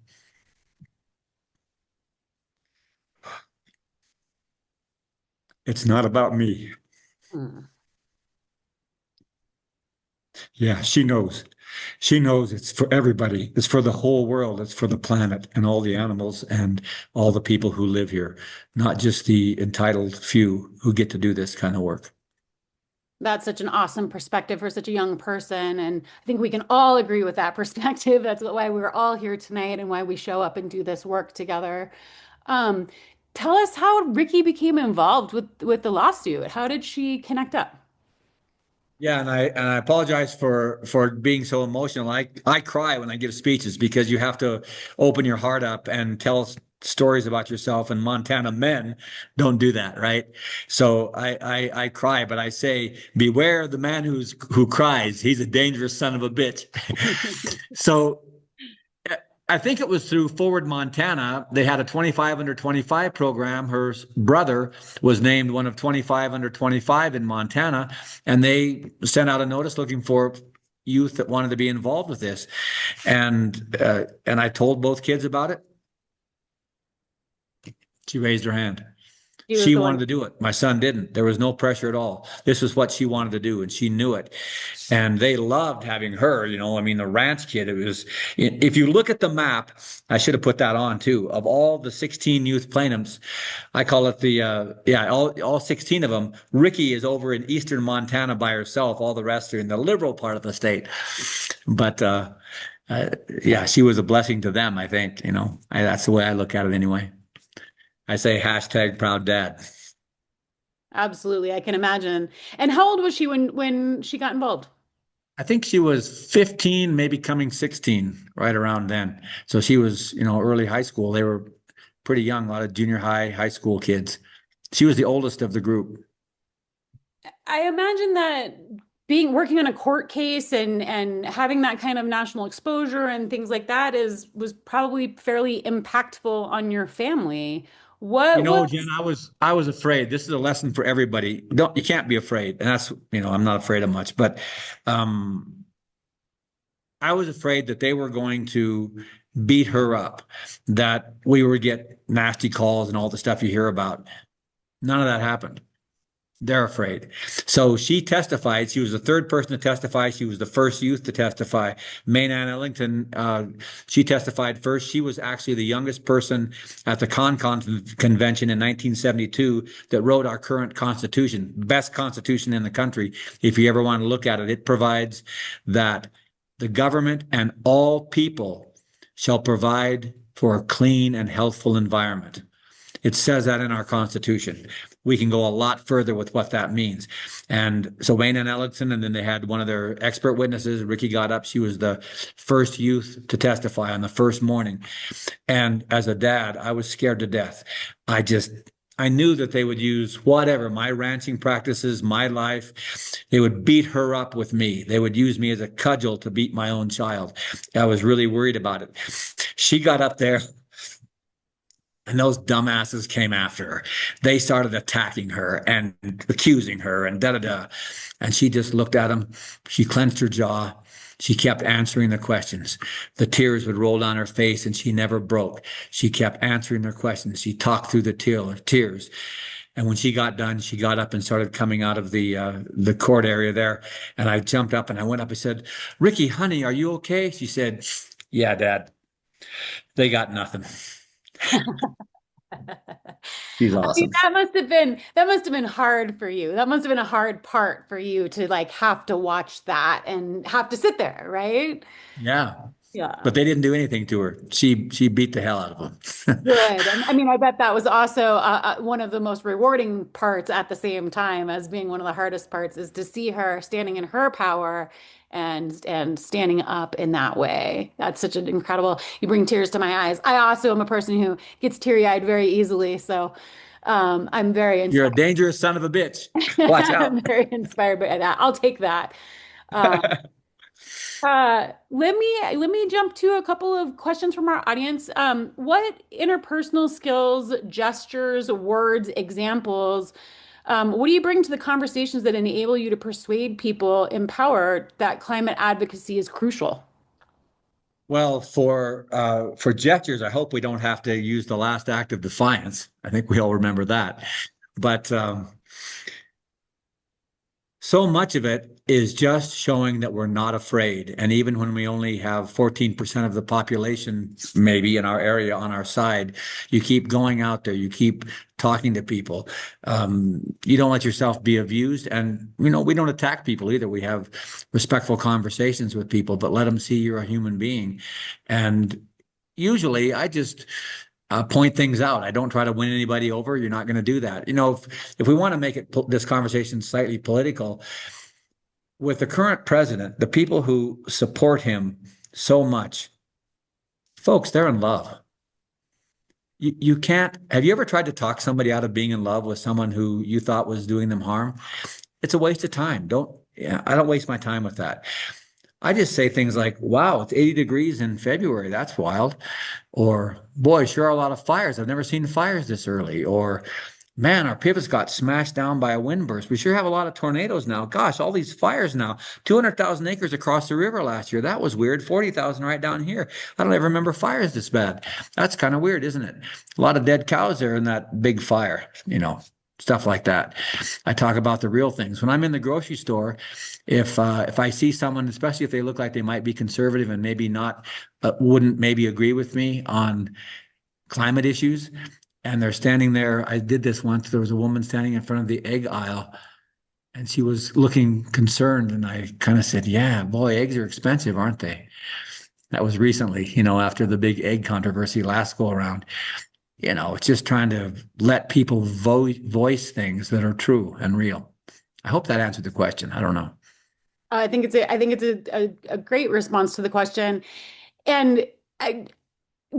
it's not about me. Hmm. Yeah, she knows. She knows it's for everybody. It's for the whole world. It's for the planet and all the animals and all the people who live here, not just the entitled few who get to do this kind of work. That's such an awesome perspective for such a young person. And I think we can all agree with that perspective. That's why we're all here tonight and why we show up and do this work together. Um, Tell us how Rikki became involved with the lawsuit. How did she connect up? Yeah, and I apologize for being so emotional. I cry when I give speeches because you have to open your heart up and tell stories about yourself. And Montana men don't do that, right? So I cry, but I say, beware the man who cries. He's a dangerous son of a bitch. So I think it was through Forward Montana. They had a 25 under 25 program. Her brother was named one of 25 under 25 in Montana, and they sent out a notice looking for youth that wanted to be involved with this. And I told both kids about it. She raised her hand. She was She the wanted one. to do it. My son didn't. There was no pressure at all. This was what she wanted to do, and she knew it. And they loved having her. I mean, the ranch kid, it was, if you look at the map, I should have put that on too, of all the 16 youth plaintiffs, I call it all 16 of them. Rikki is over in eastern Montana by herself. All the rest are in the liberal part of the state. But, yeah, she was a blessing to them, I think. That's the way I look at it anyway. I say hashtag proud dad. Absolutely, I can imagine. And how old was she when she got involved? I think she was 15, maybe coming 16, right around then. So she was, early high school. They were pretty young, a lot of junior high, high school kids. She was the oldest of the group. I imagine that being working on a court case and having that kind of national exposure and things like that is was probably fairly impactful on your family. What Jen, was I was afraid. This is a lesson for everybody. You can't be afraid. And that's, I'm not afraid of much, but um I was afraid that they were going to beat her up, that we would get nasty calls and all the stuff you hear about. None of that happened. They're afraid. So she testified. She was the third person to testify. She was the first youth to testify. Maynard Ellington, she testified first. She was actually the youngest person at the convention in 1972 that wrote our current constitution, best constitution in the country. If you ever want to look at it, it provides that the government and all people shall provide for a clean and healthful environment. It says that in our Constitution. We can go a lot further with what that means. And so Wayne and Ellington, and then they had one of their expert witnesses, Rikki got up. She was the first youth to testify on the first morning. And as a dad, I was scared to death. I knew that they would use whatever, my ranching practices, my life. They would beat her up with me. They would use me as a cudgel to beat my own child. I was really worried about it. She got up there and those dumbasses came after her. They started attacking her and accusing her and da da da. And she just looked at them. She clenched her jaw. She kept answering the questions. The tears would roll down her face and she never broke. She kept answering their questions. She talked through the tears. And when she got done, she got up and started coming out of the court area there. And I jumped up and I went up and said, "Rikki, honey, are you okay?" She said, "Yeah, Dad, they got nothing." She's I mean, awesome. that must have been hard for you. That must have been a hard part for you to like have to watch that and have to sit there, right? Yeah. Yeah. But they didn't do anything to her. She beat the hell out of them. Good. And I mean, I bet that was also one of the most rewarding parts at the same time as being one of the hardest parts is to see her standing in her power and standing up in that way. That's such an incredible, you bring tears to my eyes. I also am a person who gets teary-eyed very easily, so I'm very You're a inspired. dangerous son of a bitch. Watch out. I'm very inspired by that. I'll take that. Um, let me jump to a couple of questions from our audience. What interpersonal skills, gestures, words, examples, what do you bring to the conversations that enable you to persuade people empowered that climate advocacy is crucial? Well, for gestures, I hope we don't have to use the last act of defiance. I think we all remember that. But So much of it is just showing that we're not afraid. And even when we only have 14% of the population, maybe in our area on our side, you keep going out there, you keep talking to people. You don't let yourself be abused. And, we don't attack people either. We have respectful conversations with people, but let them see you're a human being. And usually I just point things out. I don't try to win anybody over. You're not going to do that. If we want to make it this conversation slightly political, with the current president, the people who support him so much, folks, they're in love. You can't. Have you ever tried to talk somebody out of being in love with someone who you thought was doing them harm? It's a waste of time. Yeah, I don't waste my time with that. I just say things like, wow, it's 80 degrees in February. That's wild. Or, boy, sure are a lot of fires. I've never seen fires this early. Or, man, our pivots got smashed down by a wind burst. We sure have a lot of tornadoes now. Gosh, all these fires now. 200,000 acres across the river last year. That was weird. 40,000 right down here. I don't ever remember fires this bad. That's kind of weird, isn't it? A lot of dead cows there in that big fire, stuff like that. I talk about the real things. When I'm in the grocery store, if I see someone, especially if they look like they might be conservative and maybe not, wouldn't maybe agree with me on climate issues, and they're standing there. I did this once. There was a woman standing in front of the egg aisle, and she was looking concerned. And I kind of said, "Yeah, boy, eggs are expensive, aren't they?" That was recently, after the big egg controversy last go around. It's just trying to let people voice things that are true and real. I hope that answered the question. I don't know. I think it's a great response to the question. And I,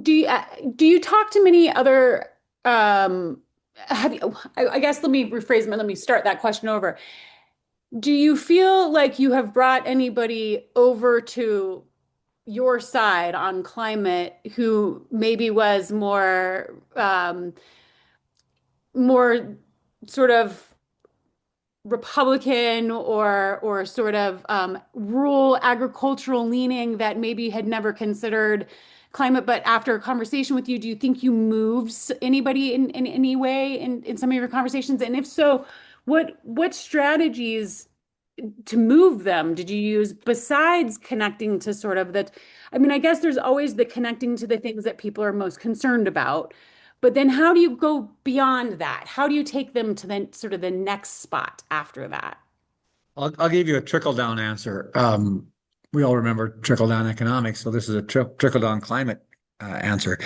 do you talk to many other have you I guess let me rephrase let me start that question over. Do you feel like you have brought anybody over to your side on climate who maybe was more sort of Republican or sort of rural agricultural leaning that maybe had never considered climate, but after a conversation with you, do you think you moved anybody in any way in some of your conversations? And if so, what strategies to move them did you use besides connecting to sort of that? I mean, I guess there's always the connecting to the things that people are most concerned about. But then how do you go beyond that? How do you take them to then sort of the next spot after that? I'll give you a trickle down answer. We all remember trickle down economics, so this is a trickle down climate answer.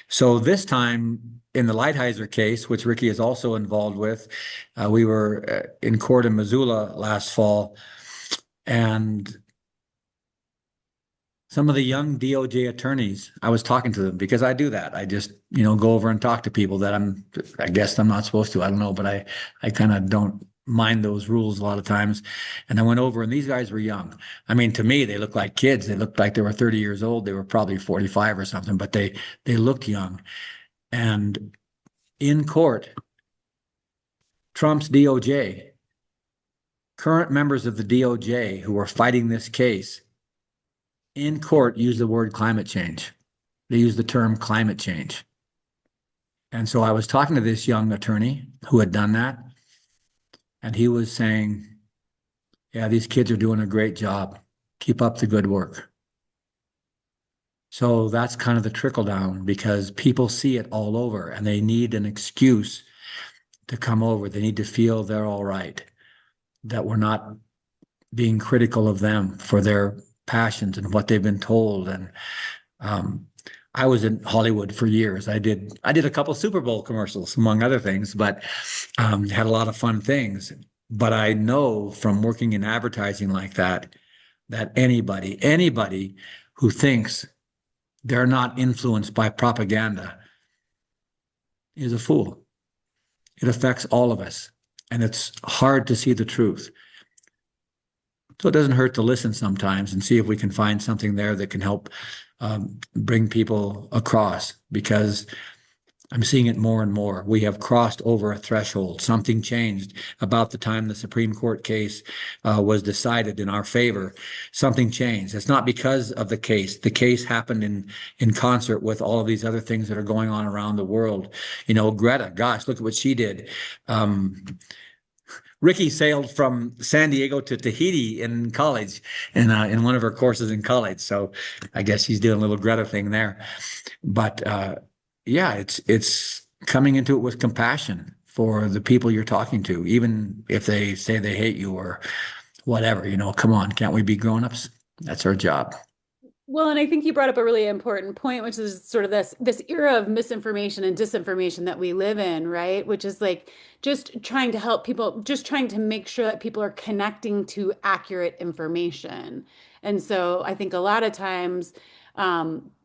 So this time in the Lighthizer case, which Rikki is also involved with, we were in court in Missoula last fall, and some of the young DOJ attorneys, I was talking to them because I do that. I just, go over and talk to people that I guess I'm not supposed to. I don't know, but I kind of don't mind those rules a lot of times. And I went over and these guys were young. I mean, to me, they looked like kids. They looked like they were 30 years old. They were probably 45 or something, but they looked young. And in court, Trump's DOJ, current members of the DOJ who were fighting this case in court use the word climate change. They use the term climate change. And so I was talking to this young attorney who had done that, and he was saying, yeah, these kids are doing a great job. Keep up the good work. So that's kind of the trickle down because people see it all over and they need an excuse to come over. They need to feel they're all right, that we're not being critical of them for their passions and what they've been told. And I was in Hollywood for years. I did a couple Super Bowl commercials, among other things, but had a lot of fun things. But I know from working in advertising like that, that anybody who thinks they're not influenced by propaganda is a fool. It affects all of us, and it's hard to see the truth. So it doesn't hurt to listen sometimes and see if we can find something there that can help bring people across, because I'm seeing it more and more. We have crossed over a threshold. Something changed about the time the Supreme Court case was decided in our favor. Something changed. It's not because of the case. The case happened in concert with all of these other things that are going on around the world. Greta, gosh, look at what she did. Rikki sailed from San Diego to Tahiti in college, in one of her courses in college. So I guess she's doing a little Greta thing there. But yeah, it's coming into it with compassion for the people you're talking to, even if they say they hate you or whatever. Come on, can't we be grown-ups? That's our job. Well, and I think you brought up a really important point, which is sort of this era of misinformation and disinformation that we live in, right? Which is like just trying to help people, just trying to make sure that people are connecting to accurate information. And so I think a lot of times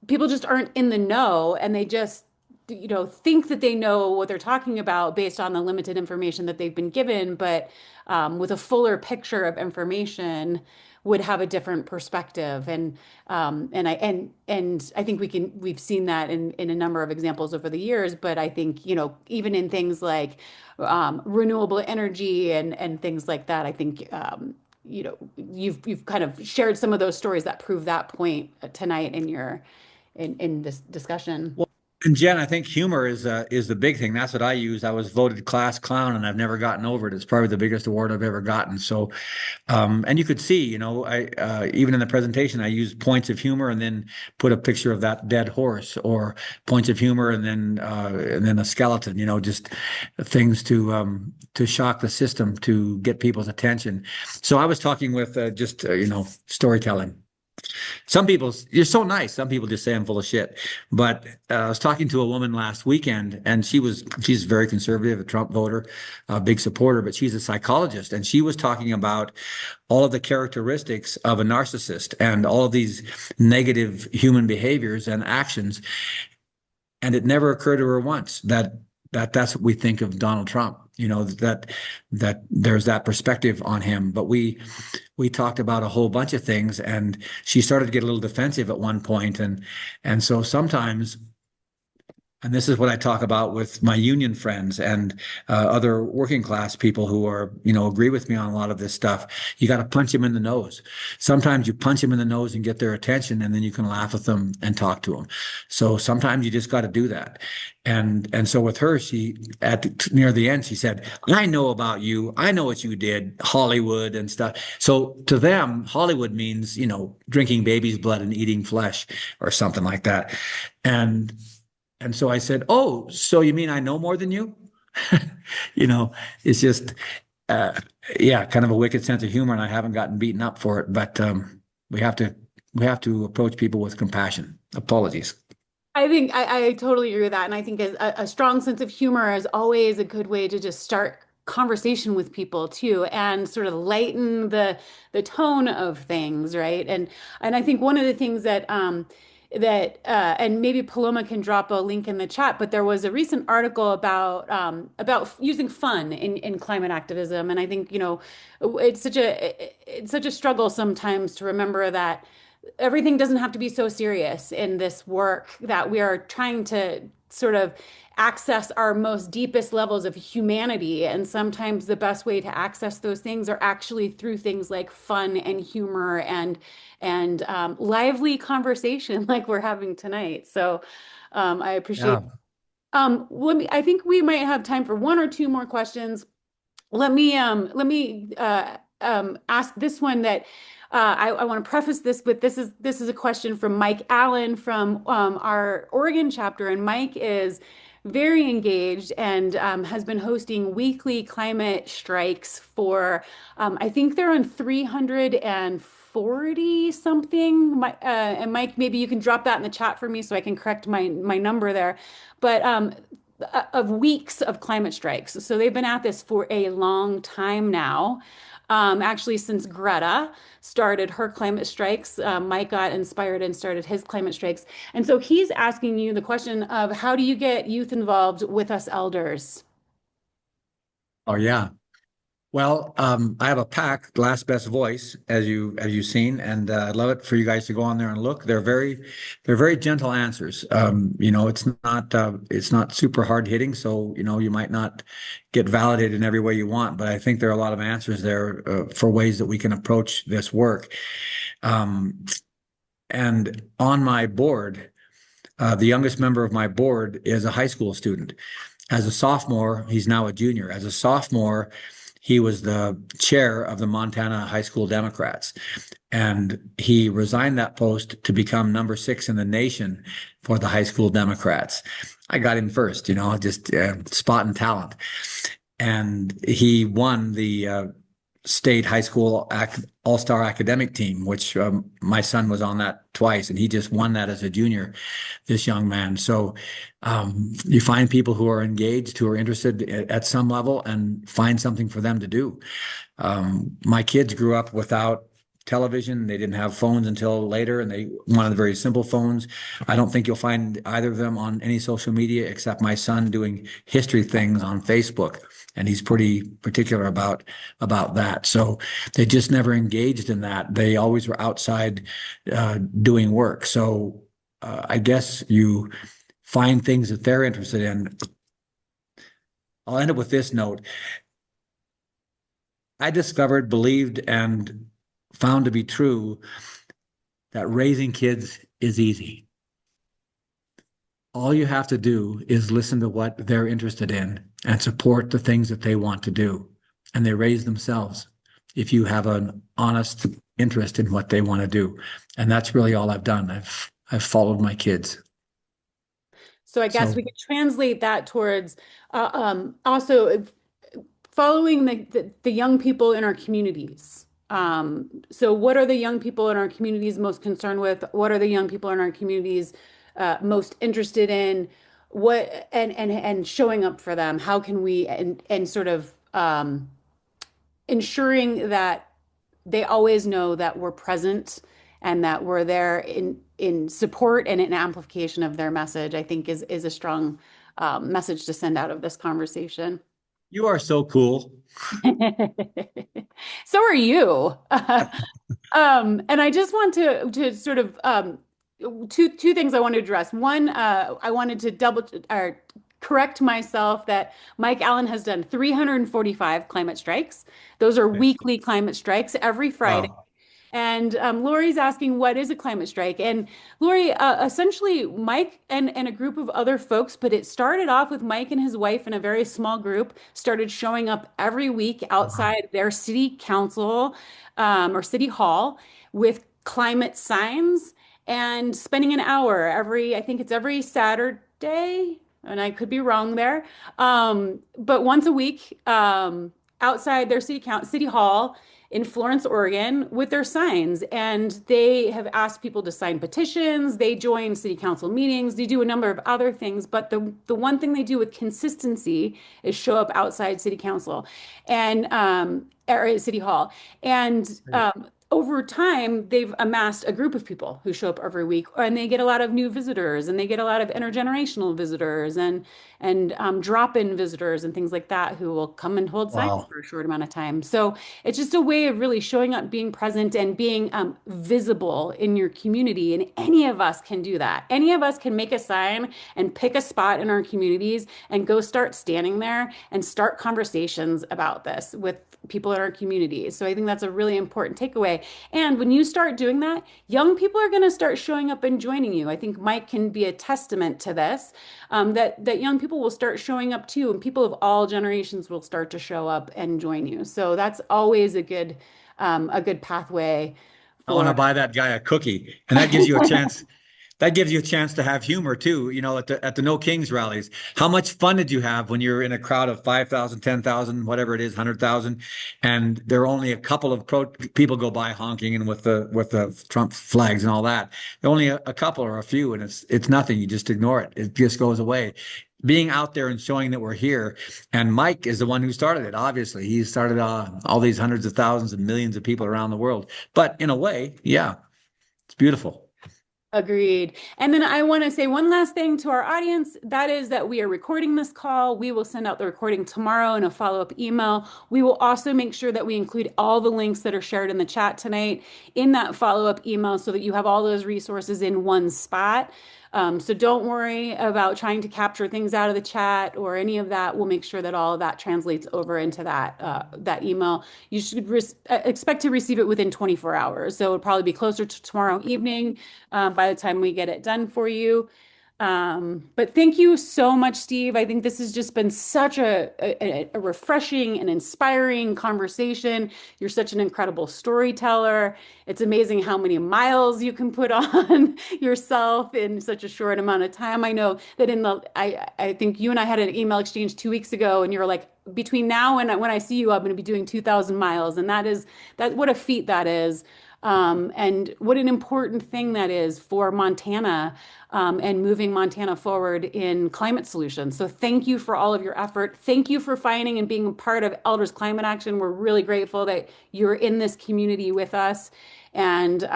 people just aren't in the know and they just, think that they know what they're talking about based on the limited information that they've been given, but with a fuller picture of information would have a different perspective. And I think we've seen that in a number of examples over the years. But I think, even in things like renewable energy and things like that, I think you've kind of shared some of those stories that prove that point tonight in this discussion. Well, and Jen, I think humor is the big thing. That's what I use. I was voted class clown, and I've never gotten over it. It's probably the biggest award I've ever gotten. So, and you could see, I even in the presentation, I used points of humor, and then put a picture of that dead horse, or points of humor, and then a skeleton. Just things to shock the system, to get people's attention. So I was talking with just storytelling. Some people, you're so nice. Some people just say I'm full of shit. But I was talking to a woman last weekend, and she's very conservative, a Trump voter, a big supporter, but she's a psychologist. And she was talking about all of the characteristics of a narcissist and all of these negative human behaviors and actions. And it never occurred to her once that's what we think of Donald Trump, that there's that perspective on him. But we talked about a whole bunch of things, and she started to get a little defensive at one point. And so sometimes, and this is what I talk about with my union friends and other working class people who are, agree with me on a lot of this stuff. You got to punch them in the nose. Sometimes you punch them in the nose and get their attention, and then you can laugh with them and talk to them. So sometimes you just got to do that. And so with her, near the end, she said, "I know about you. I know what you did, Hollywood and stuff." So to them, Hollywood means, drinking baby's blood and eating flesh or something like that. And so I said, "Oh, so you mean I know more than you?" It's just, yeah, kind of a wicked sense of humor, and I haven't gotten beaten up for it. But we have to approach people with compassion. Apologies. I think I totally agree with that. And I think a strong sense of humor is always a good way to just start conversation with people too, and sort of lighten the tone of things, right? And I think one of the things that and maybe Paloma can drop a link in the chat, but there was a recent article about using fun in climate activism. And I think, it's such a struggle sometimes to remember that everything doesn't have to be so serious in this work, that we are trying to sort of access our most deepest levels of humanity. And sometimes the best way to access those things are actually through things like fun and humor and lively conversation like we're having tonight. So I appreciate. Yeah. I think we might have time for one or two more questions. Let me ask this one that I want to preface this with. This is a question from Mike Allen from our Oregon chapter, and Mike is very engaged and has been hosting weekly climate strikes for I think they're on 340 something. And Mike, maybe you can drop that in the chat for me so I can correct my number there. But of weeks of climate strikes. So they've been at this for a long time now. Actually, since Greta started her climate strikes, Mike got inspired and started his climate strikes. And so he's asking you the question of how do you get youth involved with us elders? Oh, yeah. Well, I have a pack, Last Best Voice, as you've seen, and I'd love it for you guys to go on there and look. They're very gentle answers. It's not super hard hitting, so you might not get validated in every way you want, but I think there are a lot of answers there for ways that we can approach this work. And on my board, the youngest member of my board is a high school student. As a sophomore, he's now a junior. As a sophomore, He was the chair of the Montana High School Democrats. And he resigned that post to become number 6 in the nation for the high school Democrats. I got him first, just spotting talent. And he won the state high school all-star academic team, which my son was on that twice, and he just won that as a junior, this young man. So you find people who are engaged, who are interested at some level, and find something for them to do. My kids grew up without television. They didn't have phones until later, and they wanted very simple phones. I don't think you'll find either of them on any social media except my son doing history things on Facebook, and he's pretty particular about that. So they just never engaged in that. They always were outside doing work. So I guess you find things that they're interested in. I'll end up with this note. I discovered, believed, and found to be true that raising kids is easy. All you have to do is listen to what they're interested in and support the things that they want to do. And they raise themselves if you have an honest interest in what they want to do. And that's really all I've done. I've followed my kids. So I guess So we could translate that towards also following the young people in our communities. So what are the young people in our communities most concerned with? What are the young people in our communities most interested in? What and showing up for them? How can we and sort of ensuring that they always know that we're present and that we're there in support and in amplification of their message, I think is a strong message to send out of this conversation. you are so cool. So are you. And I just want to sort of two things I want to address. One, I wanted to double or correct myself that Mike Allen has done 345 climate strikes. Those are weekly climate strikes every Friday. Wow. And Lori's asking, what is a climate strike? And Lori, essentially, Mike and a group of other folks, but it started off with Mike and his wife in a very small group, started showing up every week Wow. outside their city council or city hall with climate signs and spending an hour I think it's every Saturday, and I could be wrong there, but once a week outside their city hall in Florence, Oregon, with their signs. And they have asked people to sign petitions. They join city council meetings. They do a number of other things. But the one thing they do with consistency is show up outside city council and or city hall. And over time, they've amassed a group of people who show up every week, and they get a lot of new visitors, and they get a lot of intergenerational visitors, and drop-in visitors, and things like that, who will come and hold signs Wow. for a short amount of time. So it's just a way of really showing up, being present, and being visible in your community. And any of us can do that. Any of us can make a sign and pick a spot in our communities and go start standing there and start conversations about this with people in our communities. So I think that's a really important takeaway. And when you start doing that, young people are going to start showing up and joining you. I think Mike can be a testament to this, that young people will start showing up too, and people of all generations will start to show up and join you. So that's always a good pathway I want for. to buy that guy a cookie, and that gives you a chance. That gives you a chance to have humor too, at the No Kings rallies. How much fun did you have when you're in a crowd of 5,000, 10,000, whatever it is, 100,000, and there are only a couple of people go by honking and with the Trump flags and all that. There are only a couple or a few, and it's nothing. You just ignore it. It just goes away. Being out there and showing that we're here, and Mike is the one who started it. Obviously, he started all these hundreds of thousands and millions of people around the world. But in a way, yeah, it's beautiful. Agreed. And then I want to say one last thing to our audience. That is that we are recording this call. We will send out the recording tomorrow in a follow-up email. We will also make sure that we include all the links that are shared in the chat tonight in that follow-up email so that you have all those resources in one spot. So don't worry about trying to capture things out of the chat or any of that. We'll make sure that all of that translates over into that email. You should expect to receive it within 24 hours. So it'll probably be closer to tomorrow evening by the time we get it done for you. But thank you so much, Steve. I think this has just been such a refreshing and inspiring conversation. You're such an incredible storyteller. It's amazing how many miles you can put on yourself in such a short amount of time. I know that I think you and I had an email exchange 2 weeks ago, and you were like, between now and when I see you, I'm going to be doing 2,000 miles. And that what a feat that is. And what an important thing that is for Montana and moving Montana forward in climate solutions. So thank you for all of your effort. Thank you for finding and being a part of Elders Climate Action. We're really grateful that you're in this community with us. And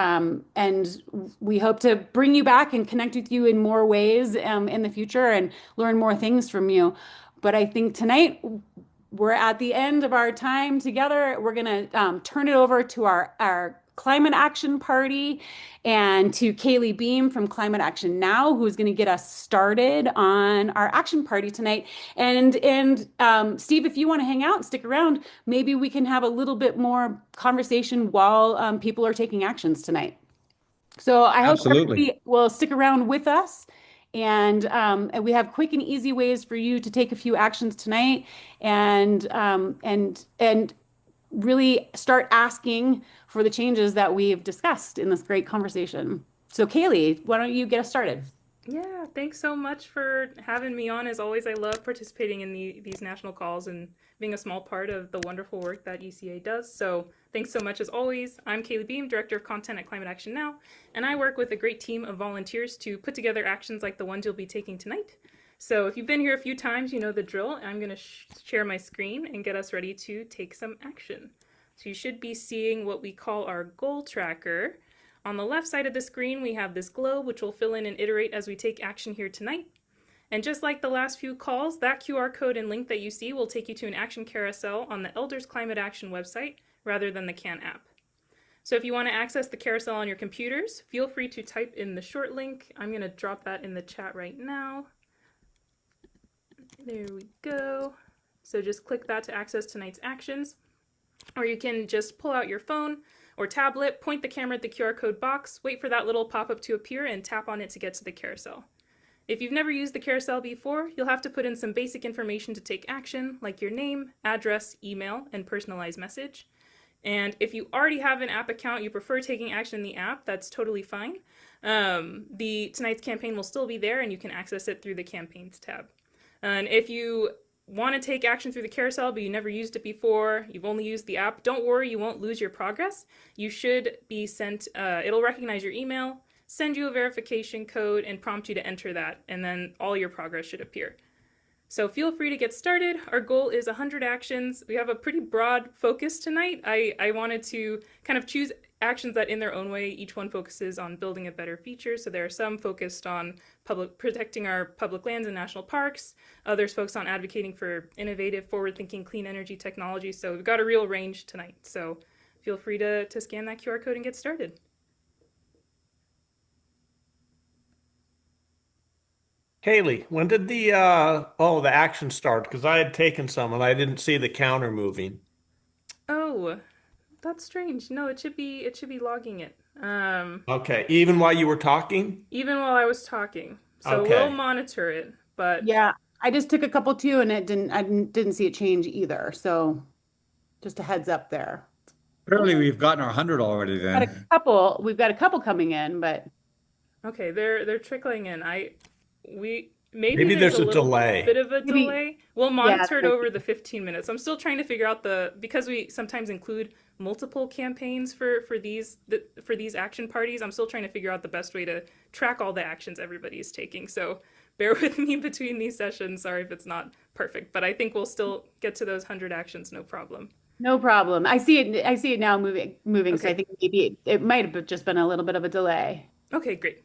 we hope to bring you back and connect with you in more ways in the future and learn more things from you. But I think tonight we're at the end of our time together. We're going to turn it over to our Climate Action Party and to Kaylee Beam from Climate Action Now, who's going to get us started on our action party tonight. And Steve, if you want to hang out and stick around, maybe we can have a little bit more conversation while people are taking actions tonight. So I hope Absolutely. everybody will stick around with us. And we have quick and easy ways for you to take a few actions tonight and really start asking for the changes that we've discussed in this great conversation. So, Kaylee, why don't you get us started? Yeah, thanks so much for having me on. As always, I love participating in these national calls and being a small part of the wonderful work that ECA does. So thanks so much as always. I'm Kaylee Beam, Director of Content at Climate Action Now, and I work with a great team of volunteers to put together actions like the ones you'll be taking tonight. So if you've been here a few times, you know the drill. I'm going to share my screen and get us ready to take some action. So you should be seeing what we call our goal tracker. On the left side of the screen, we have this globe, which will fill in and iterate as we take action here tonight. And just like the last few calls, that QR code and link that you see will take you to an action carousel on the Elders Climate Action website rather than the CAN app. So if you want to access the carousel on your computers, feel free to type in the short link. I'm going to drop that in the chat right now. There we go. So just click that to access tonight's actions. Or you can just pull out your phone or tablet, point the camera at the QR code box, wait for that little pop-up to appear, and tap on it to get to the carousel. If you've never used the carousel before, you'll have to put in some basic information to take action, like your name, address, email, and personalized message. And if you already have an app account, you prefer taking action in the app, that's totally fine. Tonight's campaign will still be there, and you can access it through the Campaigns tab. And if you want to take action through the carousel, but you never used it before, you've only used the app, don't worry, you won't lose your progress. You should be sent, it'll recognize your email, send you a verification code, and prompt you to enter that, and then all your progress should appear. So feel free to get started. Our goal is 100 actions. We have a pretty broad focus tonight. I wanted to kind of choose actions that in their own way, each one focuses on building a better future. So there are some focused on protecting our public lands and national parks, others focused on advocating for innovative, forward-thinking clean energy technology. So we've got a real range tonight. So feel free to scan that QR code and get started. Haley, when did the action start? Because I had taken some and I didn't see the counter moving. Oh, that's strange. No, it should be logging it. Okay, even while you were talking? Even while I was talking. So we'll Okay. monitor it, but Yeah, I just took a couple too, and I didn't see it change either. So just a heads up there. Apparently, okay. we've gotten our 100 already then. We've got a couple coming in, but Okay, they're trickling in. We maybe Maybe there's there's a a little delay. bit of a maybe, delay. We'll yeah, monitor it over the 15 minutes. I'm still trying to figure out because we sometimes include multiple campaigns for these action parties. I'm still trying to figure out the best way to track all the actions everybody is taking. So bear with me between these sessions. Sorry if it's not perfect, but I think we'll still get to those 100 actions, no problem. no problem. I see it. I see it now moving. So I Okay. think maybe it might have just been a little bit of a delay. Okay, great.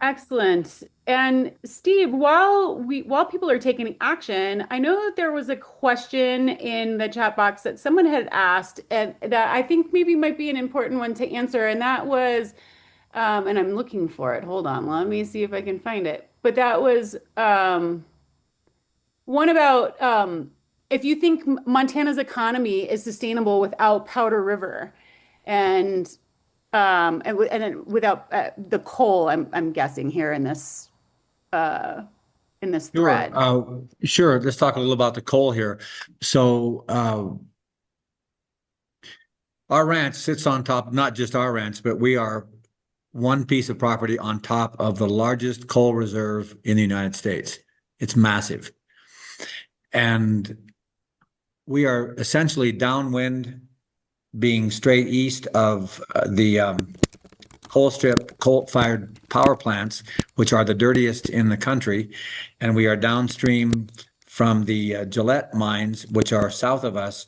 Excellent. And Steve, while people are taking action, I know that there was a question in the chat box that someone had asked, and that I think maybe might be an important one to answer, and that was, and I'm looking for it. Hold on, let me see if I can find it. But that was one about if you think Montana's economy is sustainable without Powder River and without the coal, I'm guessing here uh, in this Sure. thread. Sure. Let's talk a little about the coal here. So, our ranch sits on top, not just our ranch, but we are one piece of property on top of the largest coal reserve in the United States. It's massive. And we are essentially downwind, being straight east of the coal strip, coal-fired power plants, which are the dirtiest in the country. And we are downstream from the Gillette mines, which are south of us.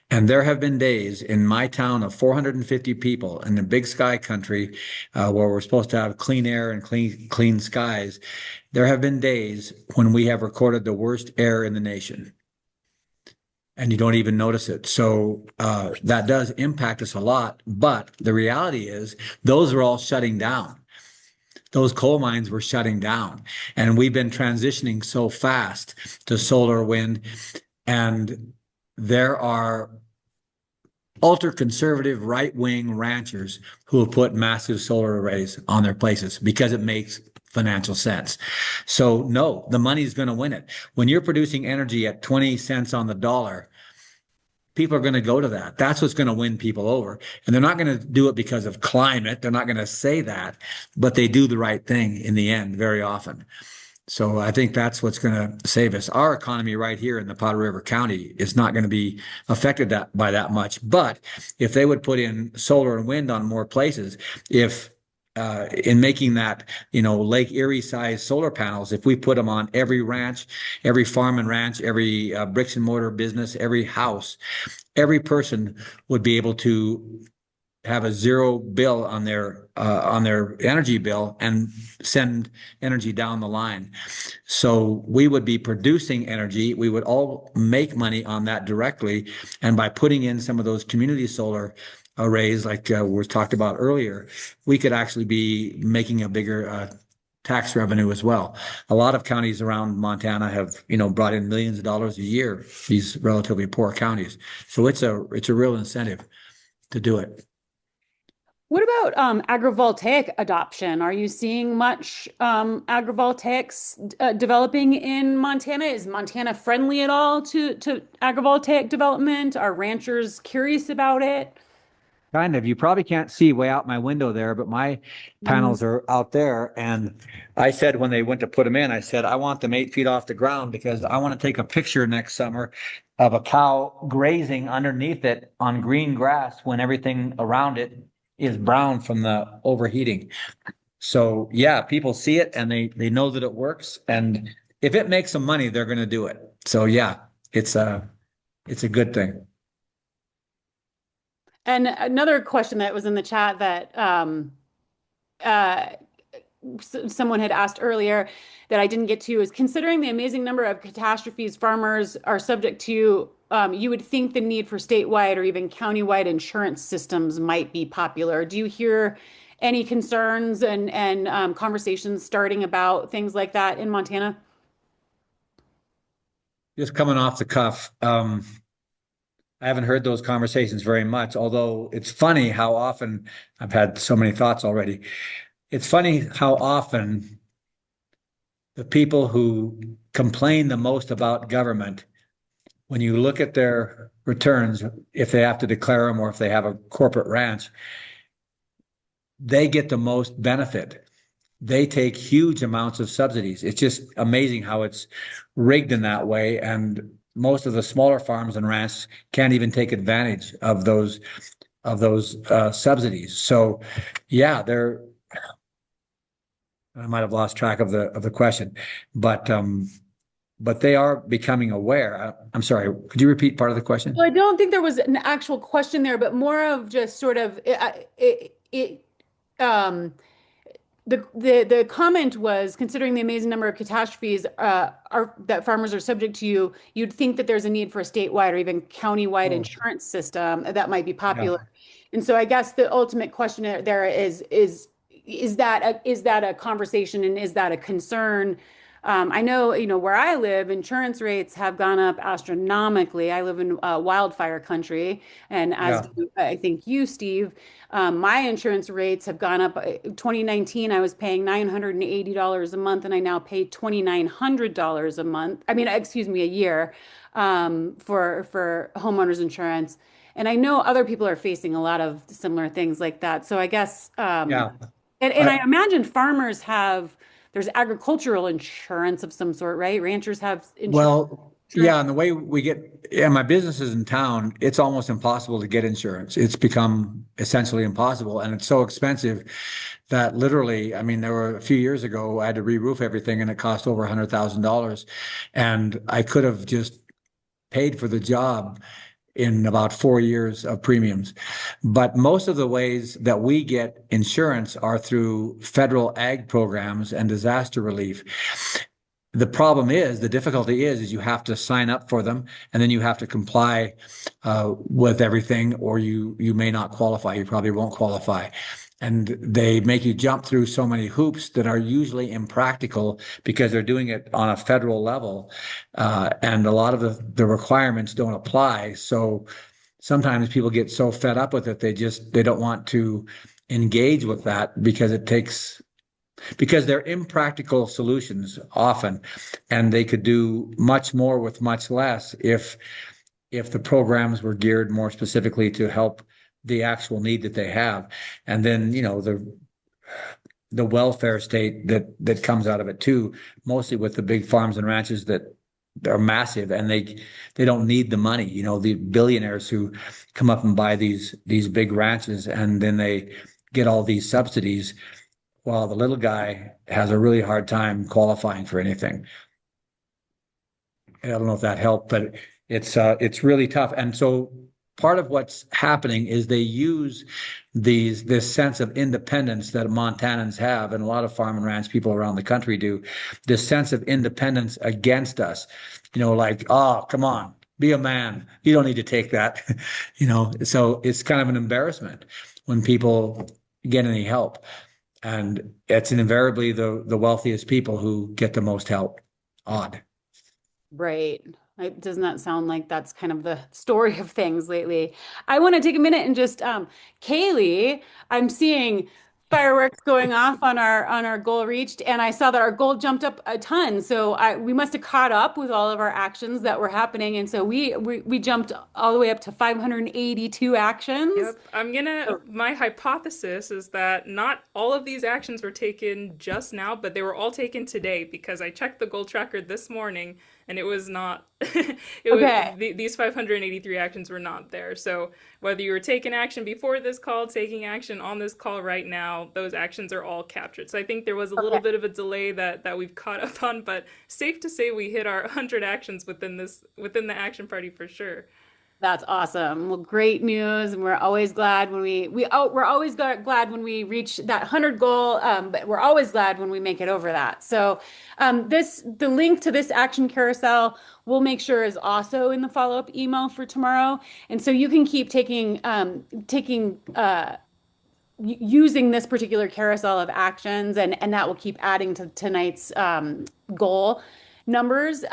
And there have been days in my town of 450 people in the Big Sky country, where we're supposed to have clean air and clean skies. There have been days when we have recorded the worst air in the nation, and you don't even notice it. So that does impact us a lot. But the reality is, those are all shutting down. Those coal mines were shutting down, and we've been transitioning so fast to solar, wind, and there are ultra conservative right wing ranchers who have put massive solar arrays on their places because it makes financial sense. So, no, the money's going to win it. When you're producing energy at 20 cents on the dollar, people are going to go to that. That's what's going to win people over. And they're not going to do it because of climate. They're not going to say that, but they do the right thing in the end very often. So I think that's what's going to save us. Our economy right here in the Powder River County is not going to be affected by that much. But if they would put in solar and wind on more places, if in making that, Lake Erie size solar panels, if we put them on every ranch, every farm and ranch, every bricks and mortar business, every house, every person would be able to have a zero bill on their energy bill and send energy down the line. So we would be producing energy. We would all make money on that directly. And by putting in some of those community solar arrays, like was talked about earlier, we could actually be making a bigger tax revenue as well. A lot of counties around Montana have, brought in millions of dollars a year, these relatively poor counties. So it's a real incentive to do it. What about agrivoltaic adoption? Are you seeing much agrivoltaics developing in Montana? Is Montana friendly at all to agrivoltaic development? Are ranchers curious about it? Kind of. You probably can't see way out my window there, but my Mm. panels are out there. And I said when they went to put them in, I said, I want them 8 feet off the ground because I want to take a picture next summer of a cow grazing underneath it on green grass when everything around it is brown from the overheating. So yeah, people see it and they know that it works. And if it makes them money, they're going to do it. So yeah, it's a good thing. And another question that was in the chat that uh, someone had asked earlier that I didn't get to is considering the amazing number of catastrophes farmers are subject to, you would think the need for statewide or even countywide insurance systems might be popular. Do you hear any concerns and conversations starting about things like that in Montana? Just coming off the cuff. I haven't heard those conversations very much, although it's funny how often I've had so many thoughts already. It's funny how often the people who complain the most about government, when you look at their returns, if they have to declare them or if they have a corporate ranch, they get the most benefit. They take huge amounts of subsidies. It's just amazing how it's rigged in that way. And most of the smaller farms and ranches can't even take advantage of those subsidies. So, yeah, I might have lost track of the question, but they are becoming aware. I'm sorry. Could you repeat part of the question? Well, I don't think there was an actual question there, but more of just sort of um, the comment was considering the amazing number of catastrophes are that farmers are subject to, you'd think that there's a need for a statewide or even countywide Oh, insurance system that might be yeah. popular. And so I guess the ultimate question there is that a conversation and is that a concern I know, where I live, insurance rates have gone up astronomically. I live in wildfire country, and as Yeah. do, I think you, Steve, my insurance rates have gone up. 2019, I was paying $980 a month, and I now pay $2,900 a month. I mean, excuse me, a year, for homeowners insurance. And I know other people are facing a lot of similar things like that. So I guess, Yeah. and I, I imagine farmers have, there's agricultural insurance of some sort, right? Ranchers have well, insurance. yeah, and the way we get, yeah, my business is in town, it's almost impossible to get insurance. It's become essentially impossible, and it's so expensive that literally, I mean, there were a few years ago, I had to re-roof everything, and it cost over $100,000, and I could have just paid for the job in about 4 years of premiums. But most of the ways that we get insurance are through federal ag programs and disaster relief. The problem is, the difficulty is you have to sign up for them, and then you have to comply with everything, or you may not qualify. You probably won't qualify. And they make you jump through so many hoops that are usually impractical because they're doing it on a federal level. And a lot of the requirements don't apply. So sometimes people get so fed up with it, they don't want to engage with that because they're impractical solutions often, and they could do much more with much less if the programs were geared more specifically to help the actual need that they have. And then, the welfare state that comes out of it too, mostly with the big farms and ranches that are massive, and they don't need the money. The billionaires who come up and buy these big ranches, and then they get all these subsidies, while the little guy has a really hard time qualifying for anything. I don't know if that helped, but it's really tough. And so part of what's happening is they use this sense of independence that Montanans have, and a lot of farm and ranch people around the country do, this sense of independence against us. Like, oh, come on, be a man. You don't need to take that. So it's kind of an embarrassment when people get any help. And it's invariably the wealthiest people who get the most help. Odd. Right. Doesn't that sound like that's kind of the story of things lately? I want to take a minute and just, Kaylee, I'm seeing fireworks going off on our goal reached, and I saw that our goal jumped up a ton. So we must have caught up with all of our actions that were happening, and so we jumped all the way up to 582 actions. Yep. My hypothesis is that not all of these actions were taken just now, but they were all taken today because I checked the goal tracker this morning and it was not, Okay. these 583 actions were not there. So whether you were taking action before this call, taking action on this call right now, those actions are all captured. So I think there was a little Okay. bit of a delay that we've caught up on, but safe to say we hit our 100 actions within the action party for sure. That's awesome. Well, great news, and we're always glad when we're always glad when we reach that 100 goal, but we're always glad when we make it over that. So, the link to this action carousel we'll make sure is also in the follow-up email for tomorrow, and so you can keep using this particular carousel of actions, and that will keep adding to tonight's goal numbers.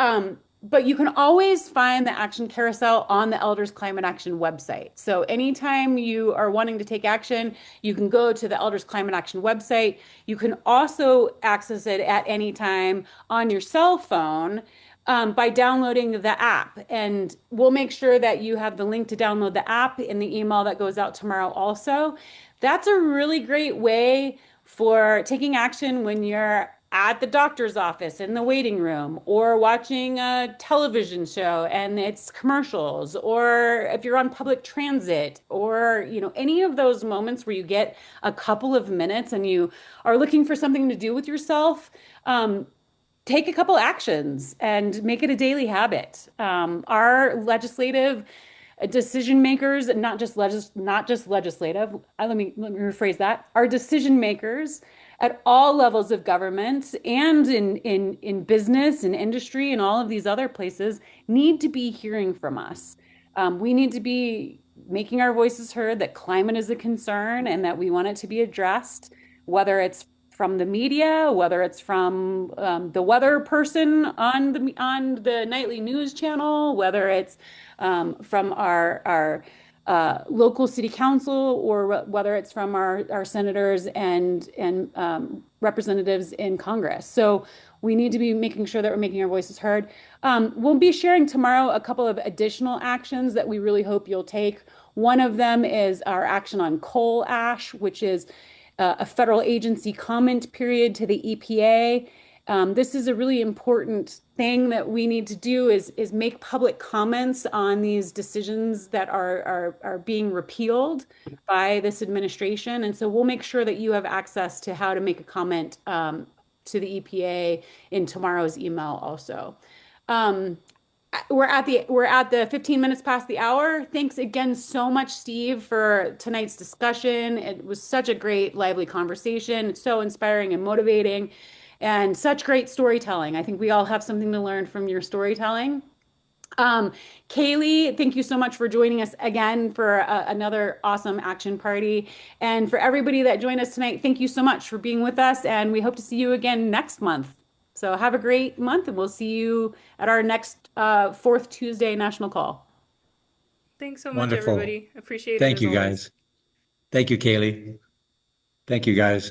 But you can always find the action carousel on the Elders Climate Action website. So anytime you are wanting to take action, you can go to the Elders Climate Action website. You can also access it at any time on your cell phone, by downloading the app. And we'll make sure that you have the link to download the app in the email that goes out tomorrow also. That's a really great way for taking action when you're at the doctor's office in the waiting room, or watching a television show and it's commercials, or if you're on public transit, or any of those moments where you get a couple of minutes and you are looking for something to do with yourself. Take a couple actions and make it a daily habit. Our legislative decision makers, not just legislative. Let me rephrase that. Our decision makers at all levels of government and in business and industry and all of these other places need to be hearing from us. We need to be making our voices heard that climate is a concern and that we want it to be addressed, whether it's from the media, whether it's from the weather person on the nightly news channel, whether it's from our local city council, or whether it's from our senators and representatives in Congress. So we need to be making sure that we're making our voices heard. We'll be sharing tomorrow a couple of additional actions that we really hope you'll take. One of them is our action on coal ash, which is a federal agency comment period to the EPA. This is a really important thing that we need to do is make public comments on these decisions that are being repealed by this administration. And so we'll make sure that you have access to how to make a comment to the EPA in tomorrow's email also. We're at the 15 minutes past the hour. Thanks again so much, Steve, for tonight's discussion. It was such a great, lively conversation. It's so inspiring and motivating, and such great storytelling. I think we all have something to learn from your storytelling. Kaylee, thank you so much for joining us again for another awesome action party. And for everybody that joined us tonight, thank you so much for being with us. And we hope to see you again next month. So have a great month, and we'll see you at our next fourth Tuesday national call. Thanks so much, Wonderful. everybody. Appreciate it Thank as you, always. guys. Thank you, Kaylee. Thank you, guys.